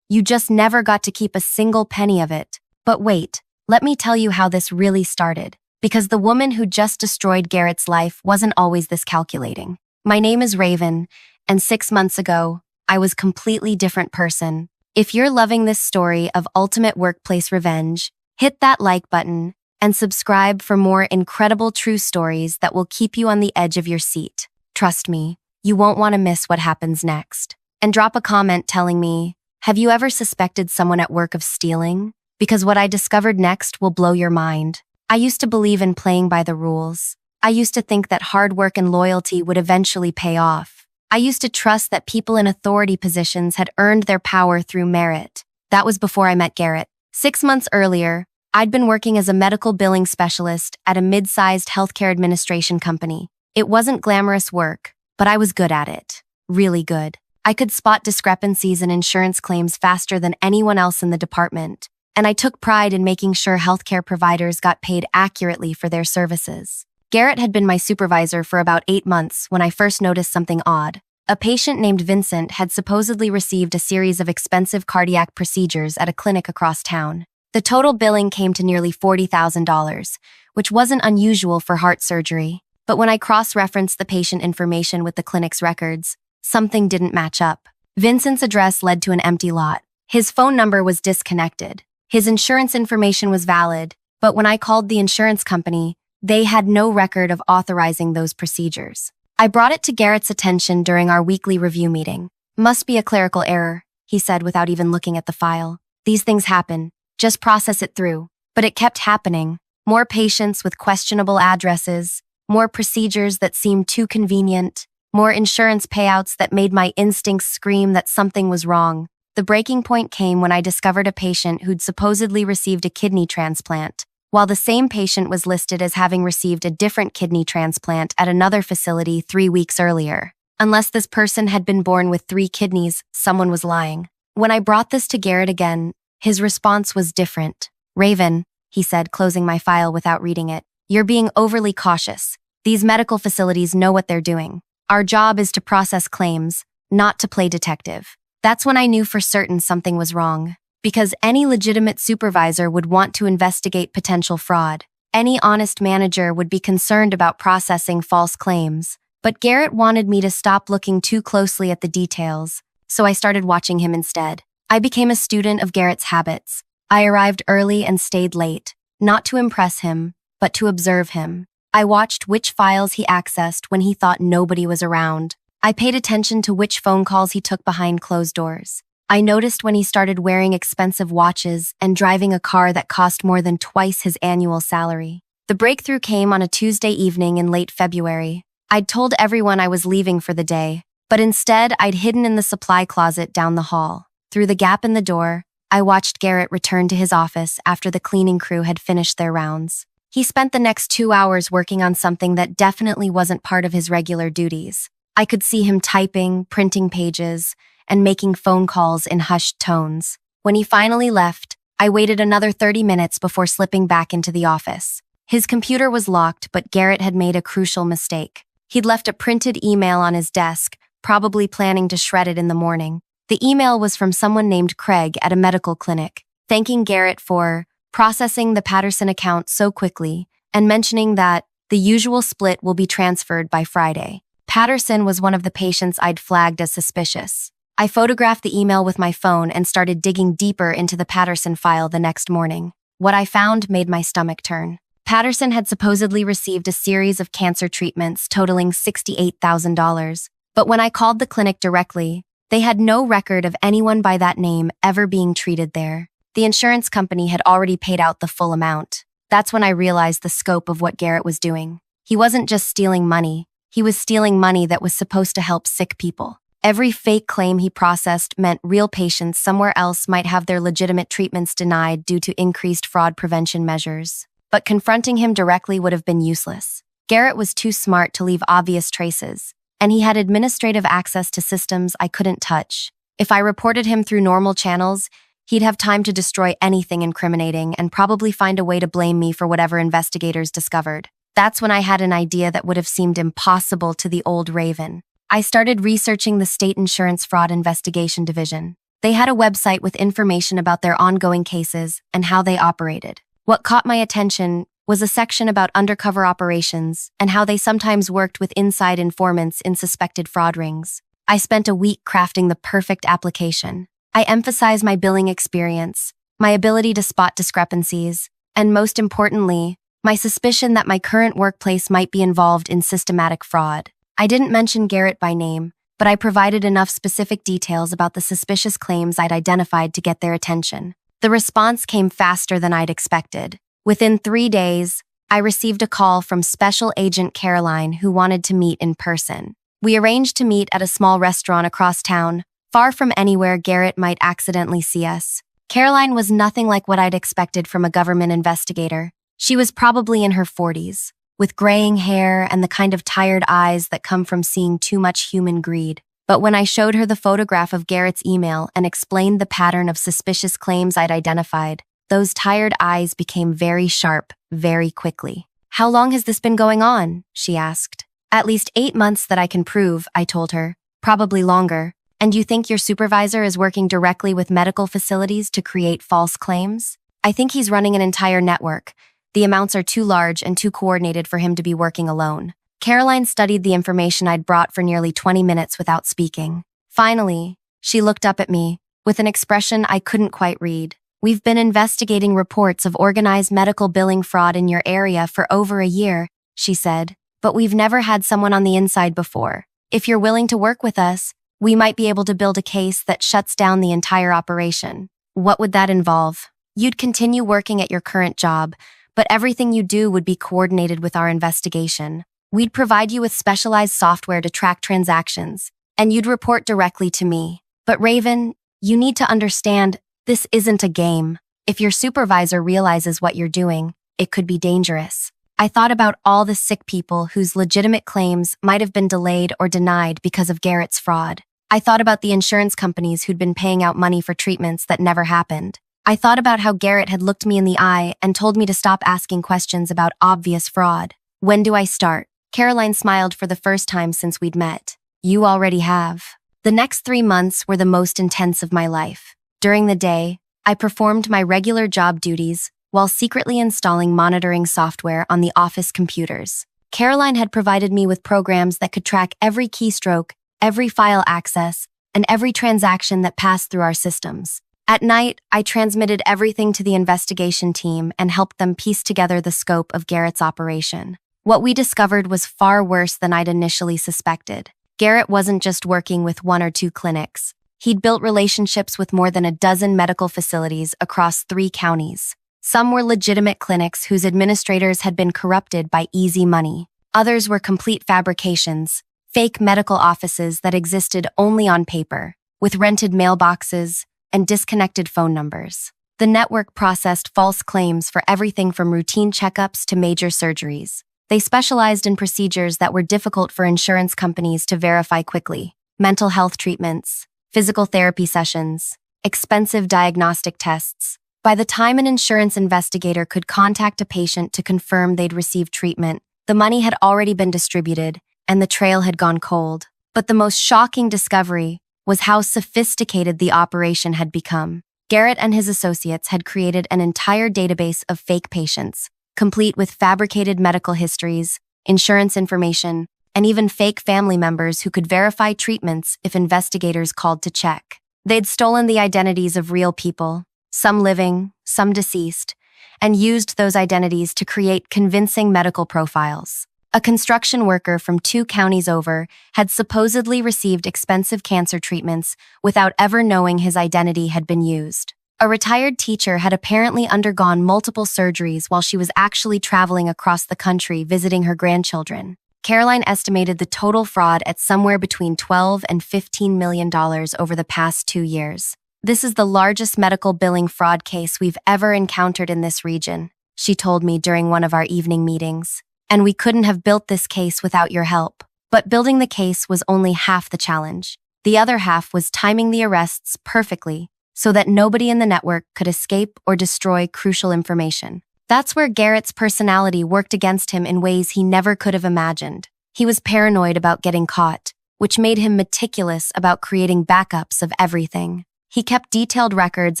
You just never got to keep a single penny of it. But wait, let me tell you how this really started. Because the woman who just destroyed Garrett's life wasn't always this calculating. My name is Raven, and 6 months ago, I was a completely different person. If you're loving this story of ultimate workplace revenge, hit that like button and subscribe for more incredible true stories that will keep you on the edge of your seat. Trust me, you won't want to miss what happens next. And drop a comment telling me, have you ever suspected someone at work of stealing? Because what I discovered next will blow your mind. I used to believe in playing by the rules. I used to think that hard work and loyalty would eventually pay off. I used to trust that people in authority positions had earned their power through merit. That was before I met Garrett. 6 months earlier, I'd been working as a medical billing specialist at a mid-sized healthcare administration company. It wasn't glamorous work, but I was good at it. Really good. I could spot discrepancies in insurance claims faster than anyone else in the department, and I took pride in making sure healthcare providers got paid accurately for their services. Garrett had been my supervisor for about 8 months when I first noticed something odd. A patient named Vincent had supposedly received a series of expensive cardiac procedures at a clinic across town. The total billing came to nearly $40,000, which wasn't unusual for heart surgery. But when I cross-referenced the patient information with the clinic's records, something didn't match up. Vincent's address led to an empty lot. His phone number was disconnected. His insurance information was valid, but when I called the insurance company, they had no record of authorizing those procedures. I brought it to Garrett's attention during our weekly review meeting. "Must be a clerical error," he said without even looking at the file. "These things happen. Just process it through." But it kept happening. More patients with questionable addresses, more procedures that seemed too convenient, more insurance payouts that made my instincts scream that something was wrong. The breaking point came when I discovered a patient who'd supposedly received a kidney transplant, while the same patient was listed as having received a different kidney transplant at another facility 3 weeks earlier. Unless this person had been born with 3 kidneys, someone was lying. When I brought this to Garrett again, his response was different. "Raven," he said, closing my file without reading it, "you're being overly cautious. These medical facilities know what they're doing. Our job is to process claims, not to play detective." That's when I knew for certain something was wrong. Because any legitimate supervisor would want to investigate potential fraud. Any honest manager would be concerned about processing false claims. But Garrett wanted me to stop looking too closely at the details, so I started watching him instead. I became a student of Garrett's habits. I arrived early and stayed late, not to impress him, but to observe him. I watched which files he accessed when he thought nobody was around. I paid attention to which phone calls he took behind closed doors. I noticed when he started wearing expensive watches and driving a car that cost more than twice his annual salary. The breakthrough came on a Tuesday evening in late February. I'd told everyone I was leaving for the day, but instead I'd hidden in the supply closet down the hall. Through the gap in the door, I watched Garrett return to his office after the cleaning crew had finished their rounds. He spent the next 2 hours working on something that definitely wasn't part of his regular duties. I could see him typing, printing pages, and making phone calls in hushed tones. When he finally left, I waited another 30 minutes before slipping back into the office. His computer was locked, but Garrett had made a crucial mistake. He'd left a printed email on his desk, probably planning to shred it in the morning. The email was from someone named Craig at a medical clinic, thanking Garrett for processing the Patterson account so quickly and mentioning that the usual split will be transferred by Friday. Patterson was one of the patients I'd flagged as suspicious. I photographed the email with my phone and started digging deeper into the Patterson file the next morning. What I found made my stomach turn. Patterson had supposedly received a series of cancer treatments totaling $68,000, but when I called the clinic directly, they had no record of anyone by that name ever being treated there. The insurance company had already paid out the full amount. That's when I realized the scope of what Garrett was doing. He wasn't just stealing money. He was stealing money that was supposed to help sick people. Every fake claim he processed meant real patients somewhere else might have their legitimate treatments denied due to increased fraud prevention measures. But confronting him directly would have been useless. Garrett was too smart to leave obvious traces, and he had administrative access to systems I couldn't touch. If I reported him through normal channels, he'd have time to destroy anything incriminating and probably find a way to blame me for whatever investigators discovered. That's when I had an idea that would have seemed impossible to the old Raven. I started researching the State Insurance Fraud Investigation Division. They had a website with information about their ongoing cases and how they operated. What caught my attention was a section about undercover operations and how they sometimes worked with inside informants in suspected fraud rings. I spent a week crafting the perfect application. I emphasized my billing experience, my ability to spot discrepancies, and most importantly, my suspicion that my current workplace might be involved in systematic fraud. I didn't mention Garrett by name, but I provided enough specific details about the suspicious claims I'd identified to get their attention. The response came faster than I'd expected. Within 3 days, I received a call from Special Agent Caroline who wanted to meet in person. We arranged to meet at a small restaurant across town, far from anywhere Garrett might accidentally see us. Caroline was nothing like what I'd expected from a government investigator. She was probably in her 40s, with graying hair and the kind of tired eyes that come from seeing too much human greed. But when I showed her the photograph of Garrett's email and explained the pattern of suspicious claims I'd identified, those tired eyes became very sharp very quickly. "How long has this been going on?" she asked. "At least 8 months that I can prove," I told her. "Probably longer. And you think your supervisor is working directly with medical facilities to create false claims?" "I think he's running an entire network. The amounts are too large and too coordinated for him to be working alone." Caroline studied the information I'd brought for nearly 20 minutes without speaking. Finally, she looked up at me with an expression I couldn't quite read. "We've been investigating reports of organized medical billing fraud in your area for over a year," she said, "but we've never had someone on the inside before. If you're willing to work with us, we might be able to build a case that shuts down the entire operation." "What would that involve?" "You'd continue working at your current job, but everything you do would be coordinated with our investigation. We'd provide you with specialized software to track transactions, and you'd report directly to me. But Raven, you need to understand, this isn't a game. If your supervisor realizes what you're doing, it could be dangerous." I thought about all the sick people whose legitimate claims might have been delayed or denied because of Garrett's fraud. I thought about the insurance companies who'd been paying out money for treatments that never happened. I thought about how Garrett had looked me in the eye and told me to stop asking questions about obvious fraud. "When do I start?" Caroline smiled for the first time since we'd met. "You already have." The next 3 months were the most intense of my life. During the day, I performed my regular job duties while secretly installing monitoring software on the office computers. Caroline had provided me with programs that could track every keystroke, every file access, and every transaction that passed through our systems. At night, I transmitted everything to the investigation team and helped them piece together the scope of Garrett's operation. What we discovered was far worse than I'd initially suspected. Garrett wasn't just working with 1 or 2 clinics. He'd built relationships with more than a dozen medical facilities across 3 counties. Some were legitimate clinics whose administrators had been corrupted by easy money. Others were complete fabrications, fake medical offices that existed only on paper, with rented mailboxes and disconnected phone numbers. The network processed false claims for everything from routine checkups to major surgeries. They specialized in procedures that were difficult for insurance companies to verify quickly: mental health treatments, physical therapy sessions, expensive diagnostic tests. By the time an insurance investigator could contact a patient to confirm they'd received treatment, the money had already been distributed and the trail had gone cold. But the most shocking discovery was how sophisticated the operation had become. Garrett and his associates had created an entire database of fake patients, complete with fabricated medical histories, insurance information, and even fake family members who could verify treatments if investigators called to check. They'd stolen the identities of real people, some living, some deceased, and used those identities to create convincing medical profiles. A construction worker from 2 counties over had supposedly received expensive cancer treatments without ever knowing his identity had been used. A retired teacher had apparently undergone multiple surgeries while she was actually traveling across the country visiting her grandchildren. Caroline estimated the total fraud at somewhere between $12 and $15 million over the past 2 years. "This is the largest medical billing fraud case we've ever encountered in this region," she told me during one of our evening meetings. "And we couldn't have built this case without your help." But building the case was only half the challenge. The other half was timing the arrests perfectly so that nobody in the network could escape or destroy crucial information. That's where Garrett's personality worked against him in ways he never could have imagined. He was paranoid about getting caught, which made him meticulous about creating backups of everything. He kept detailed records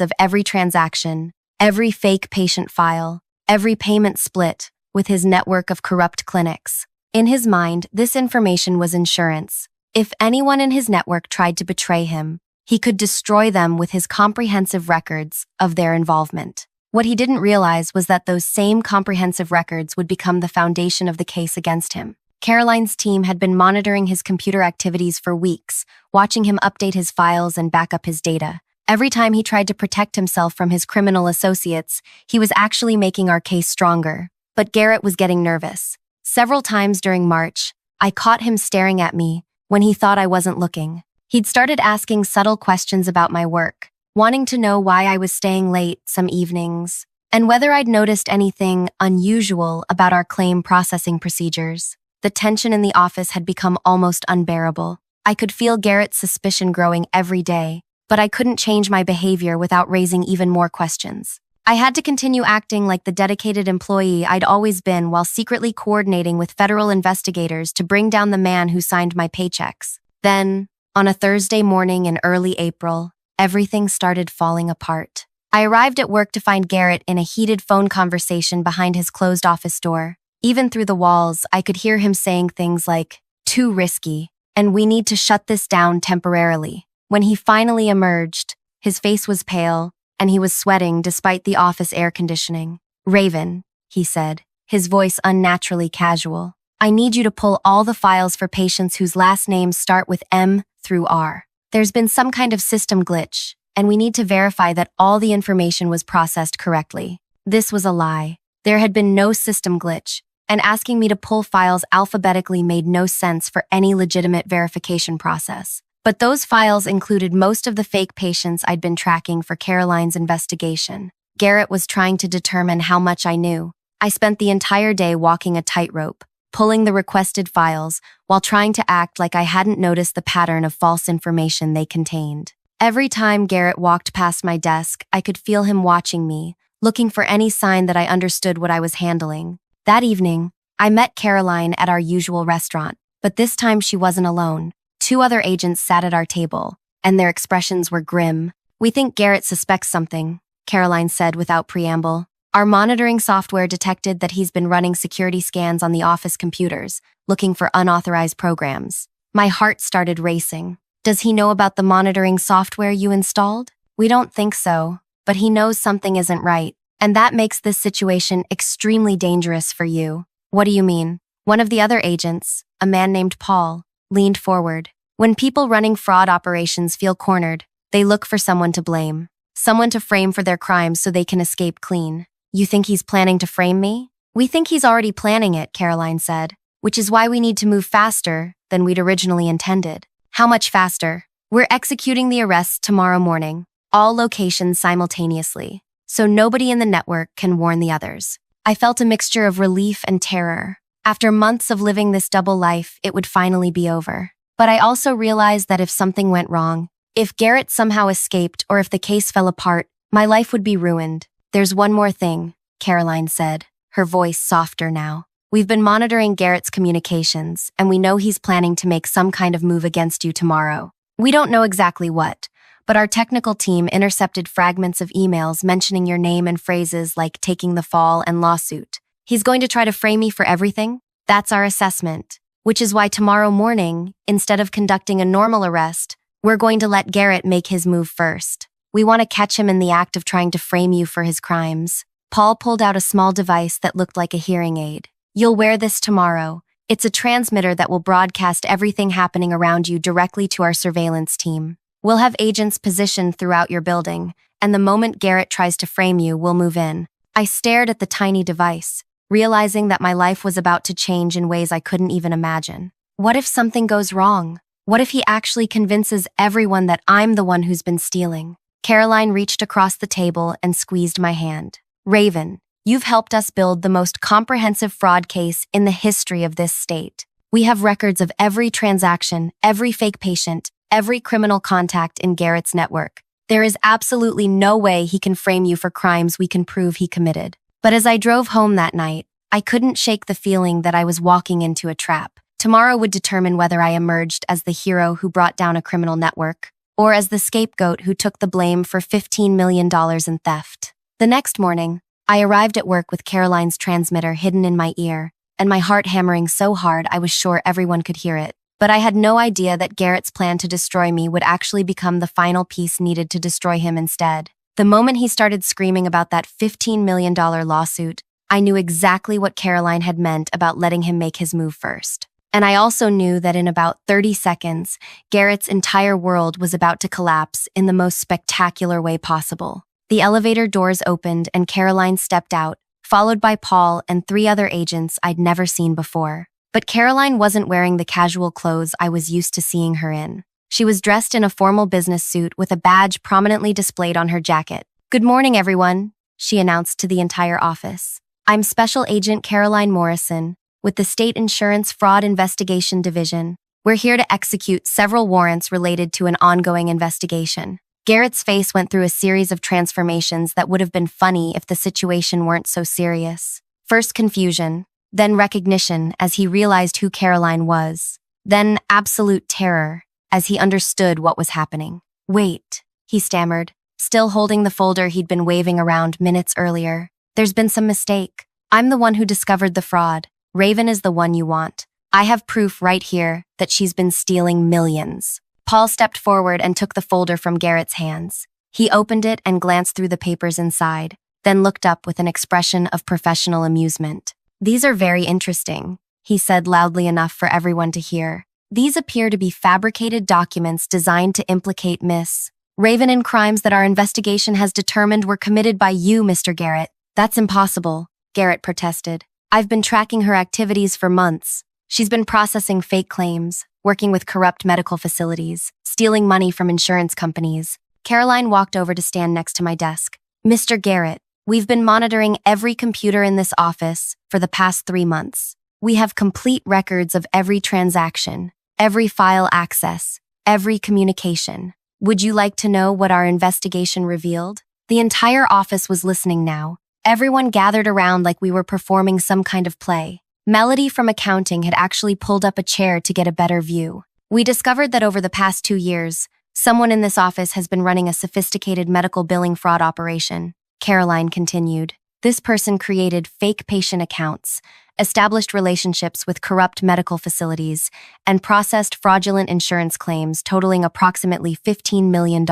of every transaction, every fake patient file, every payment split with his network of corrupt clinics. In his mind, this information was insurance. If anyone in his network tried to betray him, he could destroy them with his comprehensive records of their involvement. What he didn't realize was that those same comprehensive records would become the foundation of the case against him. Caroline's team had been monitoring his computer activities for weeks, watching him update his files and back up his data. Every time he tried to protect himself from his criminal associates, he was actually making our case stronger. But Garrett was getting nervous. Several times during March, I caught him staring at me when he thought I wasn't looking. He'd started asking subtle questions about my work, wanting to know why I was staying late some evenings, and whether I'd noticed anything unusual about our claim processing procedures. The tension in the office had become almost unbearable. I could feel Garrett's suspicion growing every day, but I couldn't change my behavior without raising even more questions. I had to continue acting like the dedicated employee I'd always been while secretly coordinating with federal investigators to bring down the man who signed my paychecks. Then, on a Thursday morning in early April, everything started falling apart. I arrived at work to find Garrett in a heated phone conversation behind his closed office door. Even through the walls, I could hear him saying things like, "Too risky," and "We need to shut this down temporarily." When he finally emerged, his face was pale, and he was sweating despite the office air conditioning. "Raven," he said, his voice unnaturally casual, "I need you to pull all the files for patients whose last names start with M through R. There's been some kind of system glitch, and we need to verify that all the information was processed correctly." This was a lie. There had been no system glitch, and asking me to pull files alphabetically made no sense for any legitimate verification process. But those files included most of the fake patients I'd been tracking for Caroline's investigation. Garrett was trying to determine how much I knew. I spent the entire day walking a tightrope, pulling the requested files while trying to act like I hadn't noticed the pattern of false information they contained. Every time Garrett walked past my desk, I could feel him watching me, looking for any sign that I understood what I was handling. That evening, I met Caroline at our usual restaurant, but this time she wasn't alone. 2 other agents sat at our table, and their expressions were grim. "We think Garrett suspects something," Caroline said without preamble. "Our monitoring software detected that he's been running security scans on the office computers, looking for unauthorized programs." My heart started racing. "Does he know about the monitoring software you installed?" "We don't think so, but he knows something isn't right, and that makes this situation extremely dangerous for you." "What do you mean?" One of the other agents, a man named Paul, leaned forward. "When people running fraud operations feel cornered, they look for someone to blame, someone to frame for their crimes so they can escape clean." "You think he's planning to frame me?" "We think he's already planning it," Caroline said, "which is why we need to move faster than we'd originally intended." "How much faster?" "We're executing the arrests tomorrow morning, all locations simultaneously, so nobody in the network can warn the others." I felt a mixture of relief and terror. After months of living this double life, it would finally be over. But I also realized that if something went wrong, if Garrett somehow escaped or if the case fell apart, my life would be ruined. "There's one more thing," Caroline said, her voice softer now. "We've been monitoring Garrett's communications, and we know he's planning to make some kind of move against you tomorrow. We don't know exactly what, but our technical team intercepted fragments of emails mentioning your name and phrases like taking the fall and lawsuit. He's going to try to frame me for everything? That's our assessment. Which is why tomorrow morning, instead of conducting a normal arrest, we're going to let Garrett make his move first. We want to catch him in the act of trying to frame you for his crimes." Paul pulled out a small device that looked like a hearing aid. "You'll wear this tomorrow. It's a transmitter that will broadcast everything happening around you directly to our surveillance team. We'll have agents positioned throughout your building, and the moment Garrett tries to frame you, we'll move in." I stared at the tiny device, realizing that my life was about to change in ways I couldn't even imagine. What if something goes wrong? What if he actually convinces everyone that I'm the one who's been stealing? Caroline reached across the table and squeezed my hand. "Raven, you've helped us build the most comprehensive fraud case in the history of this state. We have records of every transaction, every fake patient, every criminal contact in Garrett's network. There is absolutely no way he can frame you for crimes we can prove he committed." But as I drove home that night, I couldn't shake the feeling that I was walking into a trap. Tomorrow would determine whether I emerged as the hero who brought down a criminal network, or as the scapegoat who took the blame for $15 million in theft. The next morning, I arrived at work with Caroline's transmitter hidden in my ear, and my heart hammering so hard I was sure everyone could hear it. But I had no idea that Garrett's plan to destroy me would actually become the final piece needed to destroy him instead. The moment he started screaming about that $15 million lawsuit, I knew exactly what Caroline had meant about letting him make his move first. And I also knew that in about 30 seconds, Garrett's entire world was about to collapse in the most spectacular way possible. The elevator doors opened and Caroline stepped out, followed by Paul and 3 other agents I'd never seen before. But Caroline wasn't wearing the casual clothes I was used to seeing her in. She was dressed in a formal business suit with a badge prominently displayed on her jacket. "Good morning, everyone," she announced to the entire office. "I'm Special Agent Caroline Morrison with the State Insurance Fraud Investigation Division. We're here to execute several warrants related to an ongoing investigation." Garrett's face went through a series of transformations that would have been funny if the situation weren't so serious. First confusion, then recognition as he realized who Caroline was, then absolute terror as he understood what was happening. "Wait," he stammered, still holding the folder he'd been waving around minutes earlier. "There's been some mistake. I'm the one who discovered the fraud. Raven is the one you want. I have proof right here that she's been stealing millions." Paul stepped forward and took the folder from Garrett's hands. He opened it and glanced through the papers inside, then looked up with an expression of professional amusement. "These are very interesting," he said loudly enough for everyone to hear. "These appear to be fabricated documents designed to implicate Miss Raven in crimes that our investigation has determined were committed by you, Mr. Garrett." "That's impossible," Garrett protested. "I've been tracking her activities for months. She's been processing fake claims, working with corrupt medical facilities, stealing money from insurance companies." Caroline walked over to stand next to my desk. "Mr. Garrett, we've been monitoring every computer in this office for the past 3 months. We have complete records of every transaction, every file access, every communication. Would you like to know what our investigation revealed?" The entire office was listening now. Everyone gathered around like we were performing some kind of play. Melody from accounting had actually pulled up a chair to get a better view. "We discovered that over the past 2 years, someone in this office has been running a sophisticated medical billing fraud operation," Caroline continued. "This person created fake patient accounts, established relationships with corrupt medical facilities, and processed fraudulent insurance claims totaling approximately $15 million.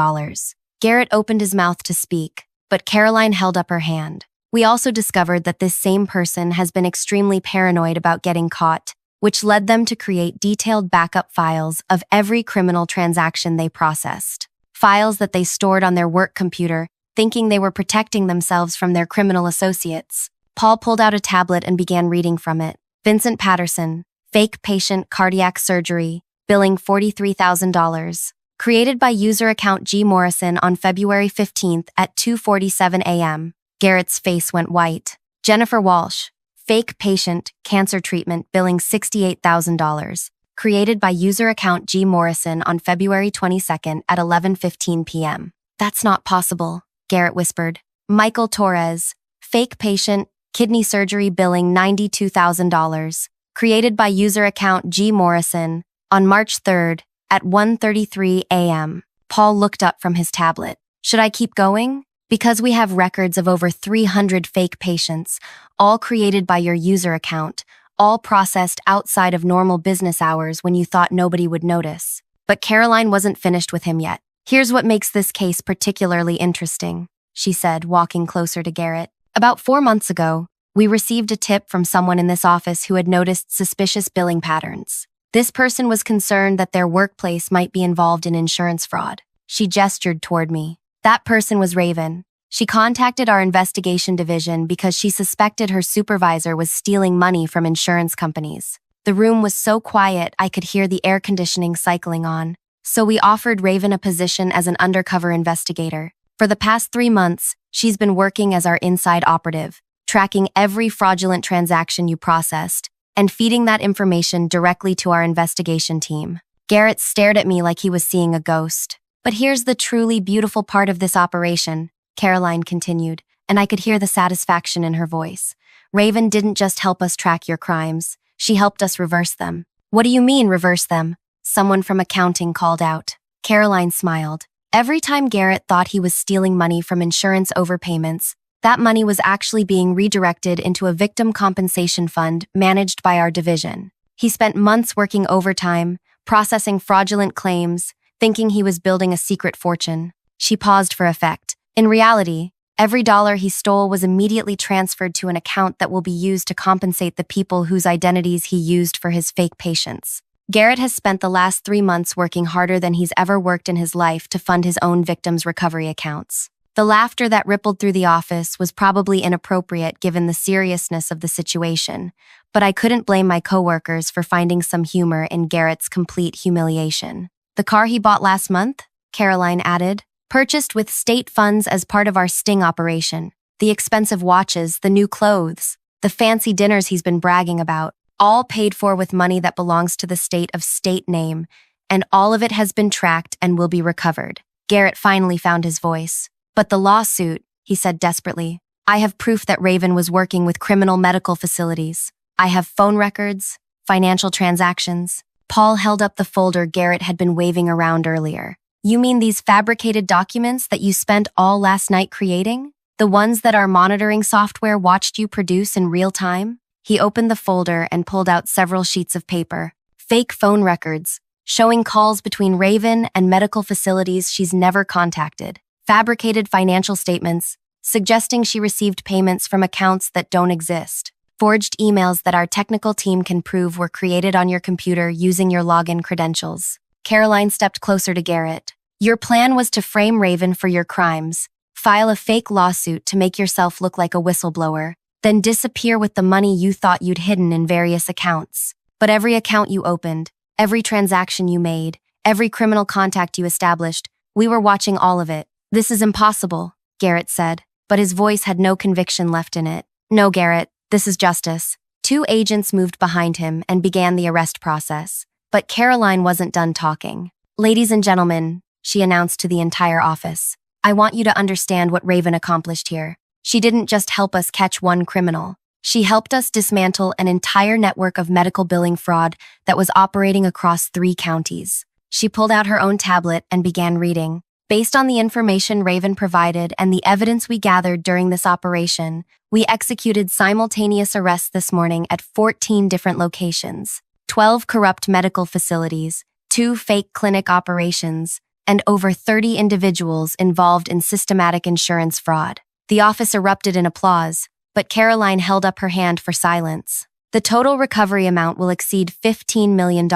Garrett opened his mouth to speak, but Caroline held up her hand. "We also discovered that this same person has been extremely paranoid about getting caught, which led them to create detailed backup files of every criminal transaction they processed. Files that they stored on their work computer, thinking they were protecting themselves from their criminal associates." Paul pulled out a tablet and began reading from it. "Vincent Patterson, fake patient cardiac surgery, billing $43,000. Created by user account G. Morrison on February 15th at 2:47 a.m. Garrett's face went white. "Jennifer Walsh, fake patient, cancer treatment, billing $68,000. Created by user account G. Morrison on February 22nd at 11:15 p.m. "That's not possible," Garrett whispered. "Michael Torres, fake patient, kidney surgery, billing $92,000. Created by user account G. Morrison on March 3rd at 1:33 a.m. Paul looked up from his tablet. "Should I keep going? Because we have records of over 300 fake patients, all created by your user account, all processed outside of normal business hours when you thought nobody would notice." But Caroline wasn't finished with him yet. "Here's what makes this case particularly interesting," she said, walking closer to Garrett. "About 4 months ago, we received a tip from someone in this office who had noticed suspicious billing patterns. This person was concerned that their workplace might be involved in insurance fraud." She gestured toward me. "That person was Raven. She contacted our investigation division because she suspected her supervisor was stealing money from insurance companies. The room was so quiet I could hear the air conditioning cycling on, so we offered Raven a position as an undercover investigator. For the past 3 months, she's been working as our inside operative, tracking every fraudulent transaction you processed, and feeding that information directly to our investigation team." Garrett stared at me like he was seeing a ghost. "But here's the truly beautiful part of this operation," Caroline continued, and I could hear the satisfaction in her voice. "Raven didn't just help us track your crimes, she helped us reverse them." "What do you mean, reverse them?" someone from accounting called out. Caroline smiled. "Every time Garrett thought he was stealing money from insurance overpayments, that money was actually being redirected into a victim compensation fund managed by our division. He spent months working overtime, processing fraudulent claims, thinking he was building a secret fortune." She paused for effect. "In reality, every dollar he stole was immediately transferred to an account that will be used to compensate the people whose identities he used for his fake patients. Garrett has spent the last 3 months working harder than he's ever worked in his life to fund his own victims' recovery accounts." The laughter that rippled through the office was probably inappropriate given the seriousness of the situation, but I couldn't blame my coworkers for finding some humor in Garrett's complete humiliation. "The car he bought last month," Caroline added, "purchased with state funds as part of our sting operation. the expensive watches, the new clothes, the fancy dinners he's been bragging about, all paid for with money that belongs to the state of state name, and all of it has been tracked and will be recovered. Garrett finally found his voice. But the lawsuit, he said desperately. I have proof that Raven was working with criminal medical facilities. I have phone records, financial transactions. Paul held up the folder Garrett had been waving around earlier. You mean these fabricated documents that you spent all last night creating? The ones that our monitoring software watched you produce in real time? He opened the folder and pulled out several sheets of paper. Fake phone records, showing calls between Raven and medical facilities she's never contacted. Fabricated financial statements, suggesting she received payments from accounts that don't exist. Forged emails that our technical team can prove were created on your computer using your login credentials. Caroline stepped closer to Garrett. Your plan was to frame Raven for your crimes, file a fake lawsuit to make yourself look like a whistleblower, then disappear with the money you thought you'd hidden in various accounts. But every account you opened, every transaction you made, every criminal contact you established, we were watching all of it. This is impossible, Garrett said, but his voice had no conviction left in it. No, Garrett, this is justice. 2 agents moved behind him and began the arrest process. But Caroline wasn't done talking. Ladies and gentlemen, she announced to the entire office, I want you to understand what Raven accomplished here. She didn't just help us catch one criminal. She helped us dismantle an entire network of medical billing fraud that was operating across 3 counties. She pulled out her own tablet and began reading. Based on the information Raven provided and the evidence we gathered during this operation, we executed simultaneous arrests this morning at 14 different locations, 12 corrupt medical facilities, 2 fake clinic operations, and over 30 individuals involved in systematic insurance fraud. The office erupted in applause, but Caroline held up her hand for silence. The total recovery amount will exceed $15 million,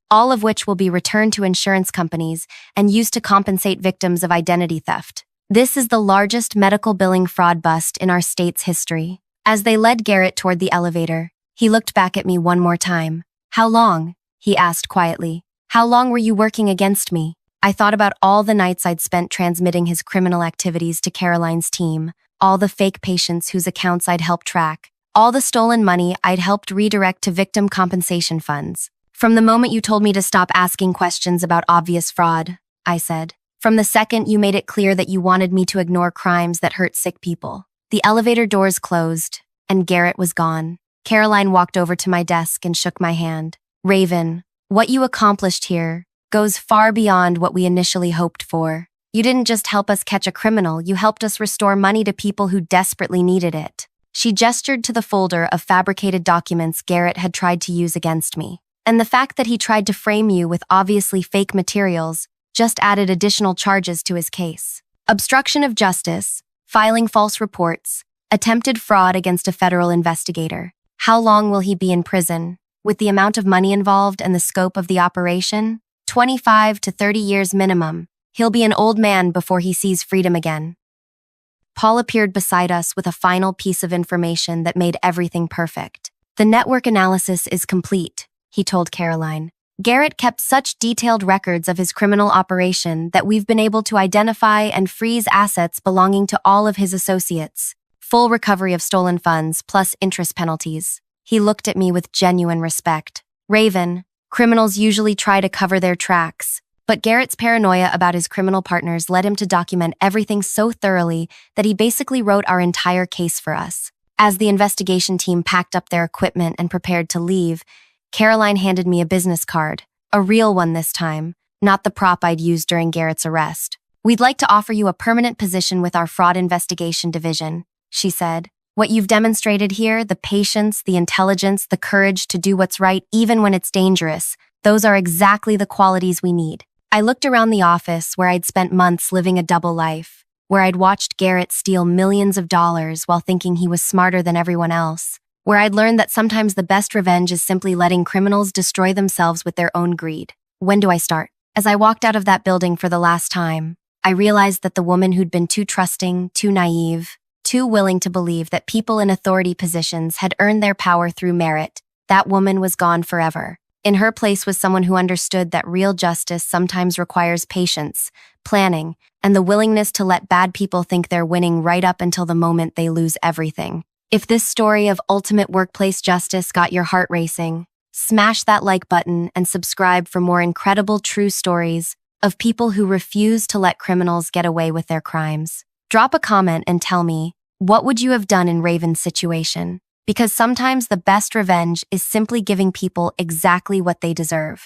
all of which will be returned to insurance companies and used to compensate victims of identity theft. This is the largest medical billing fraud bust in our state's history. As they led Garrett toward the elevator, he looked back at me one more time. How long? He asked quietly. How long were you working against me? I thought about all the nights I'd spent transmitting his criminal activities to Caroline's team, all the fake patients whose accounts I'd helped track, all the stolen money I'd helped redirect to victim compensation funds. From the moment you told me to stop asking questions about obvious fraud, I said. From the second you made it clear that you wanted me to ignore crimes that hurt sick people. The elevator doors closed, and Garrett was gone. Caroline walked over to my desk and shook my hand. Raven, what you accomplished here goes far beyond what we initially hoped for. You didn't just help us catch a criminal, you helped us restore money to people who desperately needed it. She gestured to the folder of fabricated documents Garrett had tried to use against me. And the fact that he tried to frame you with obviously fake materials just added additional charges to his case. Obstruction of justice, filing false reports, attempted fraud against a federal investigator. How long will he be in prison? With the amount of money involved and the scope of the operation, 25 to 30 years minimum. He'll be an old man before he sees freedom again. Paul appeared beside us with a final piece of information that made everything perfect. The network analysis is complete, he told Caroline. Garrett kept such detailed records of his criminal operation that we've been able to identify and freeze assets belonging to all of his associates. Full recovery of stolen funds plus interest penalties. He looked at me with genuine respect. Raven, criminals usually try to cover their tracks, but Garrett's paranoia about his criminal partners led him to document everything so thoroughly that he basically wrote our entire case for us. As the investigation team packed up their equipment and prepared to leave, Caroline handed me a business card, a real one this time, not the prop I'd used during Garrett's arrest. We'd like to offer you a permanent position with our fraud investigation division, she said. What you've demonstrated here, the patience, the intelligence, the courage to do what's right even when it's dangerous, those are exactly the qualities we need. I looked around the office where I'd spent months living a double life, where I'd watched Garrett steal millions of dollars while thinking he was smarter than everyone else, where I'd learned that sometimes the best revenge is simply letting criminals destroy themselves with their own greed. When do I start? As I walked out of that building for the last time, I realized that the woman who'd been too trusting, too naive, too willing to believe that people in authority positions had earned their power through merit, that woman was gone forever. In her place was someone who understood that real justice sometimes requires patience, planning, and the willingness to let bad people think they're winning right up until the moment they lose everything. If this story of ultimate workplace justice got your heart racing, smash that like button and subscribe for more incredible true stories of people who refuse to let criminals get away with their crimes. Drop a comment and tell me, what would you have done in Raven's situation? Because sometimes the best revenge is simply giving people exactly what they deserve.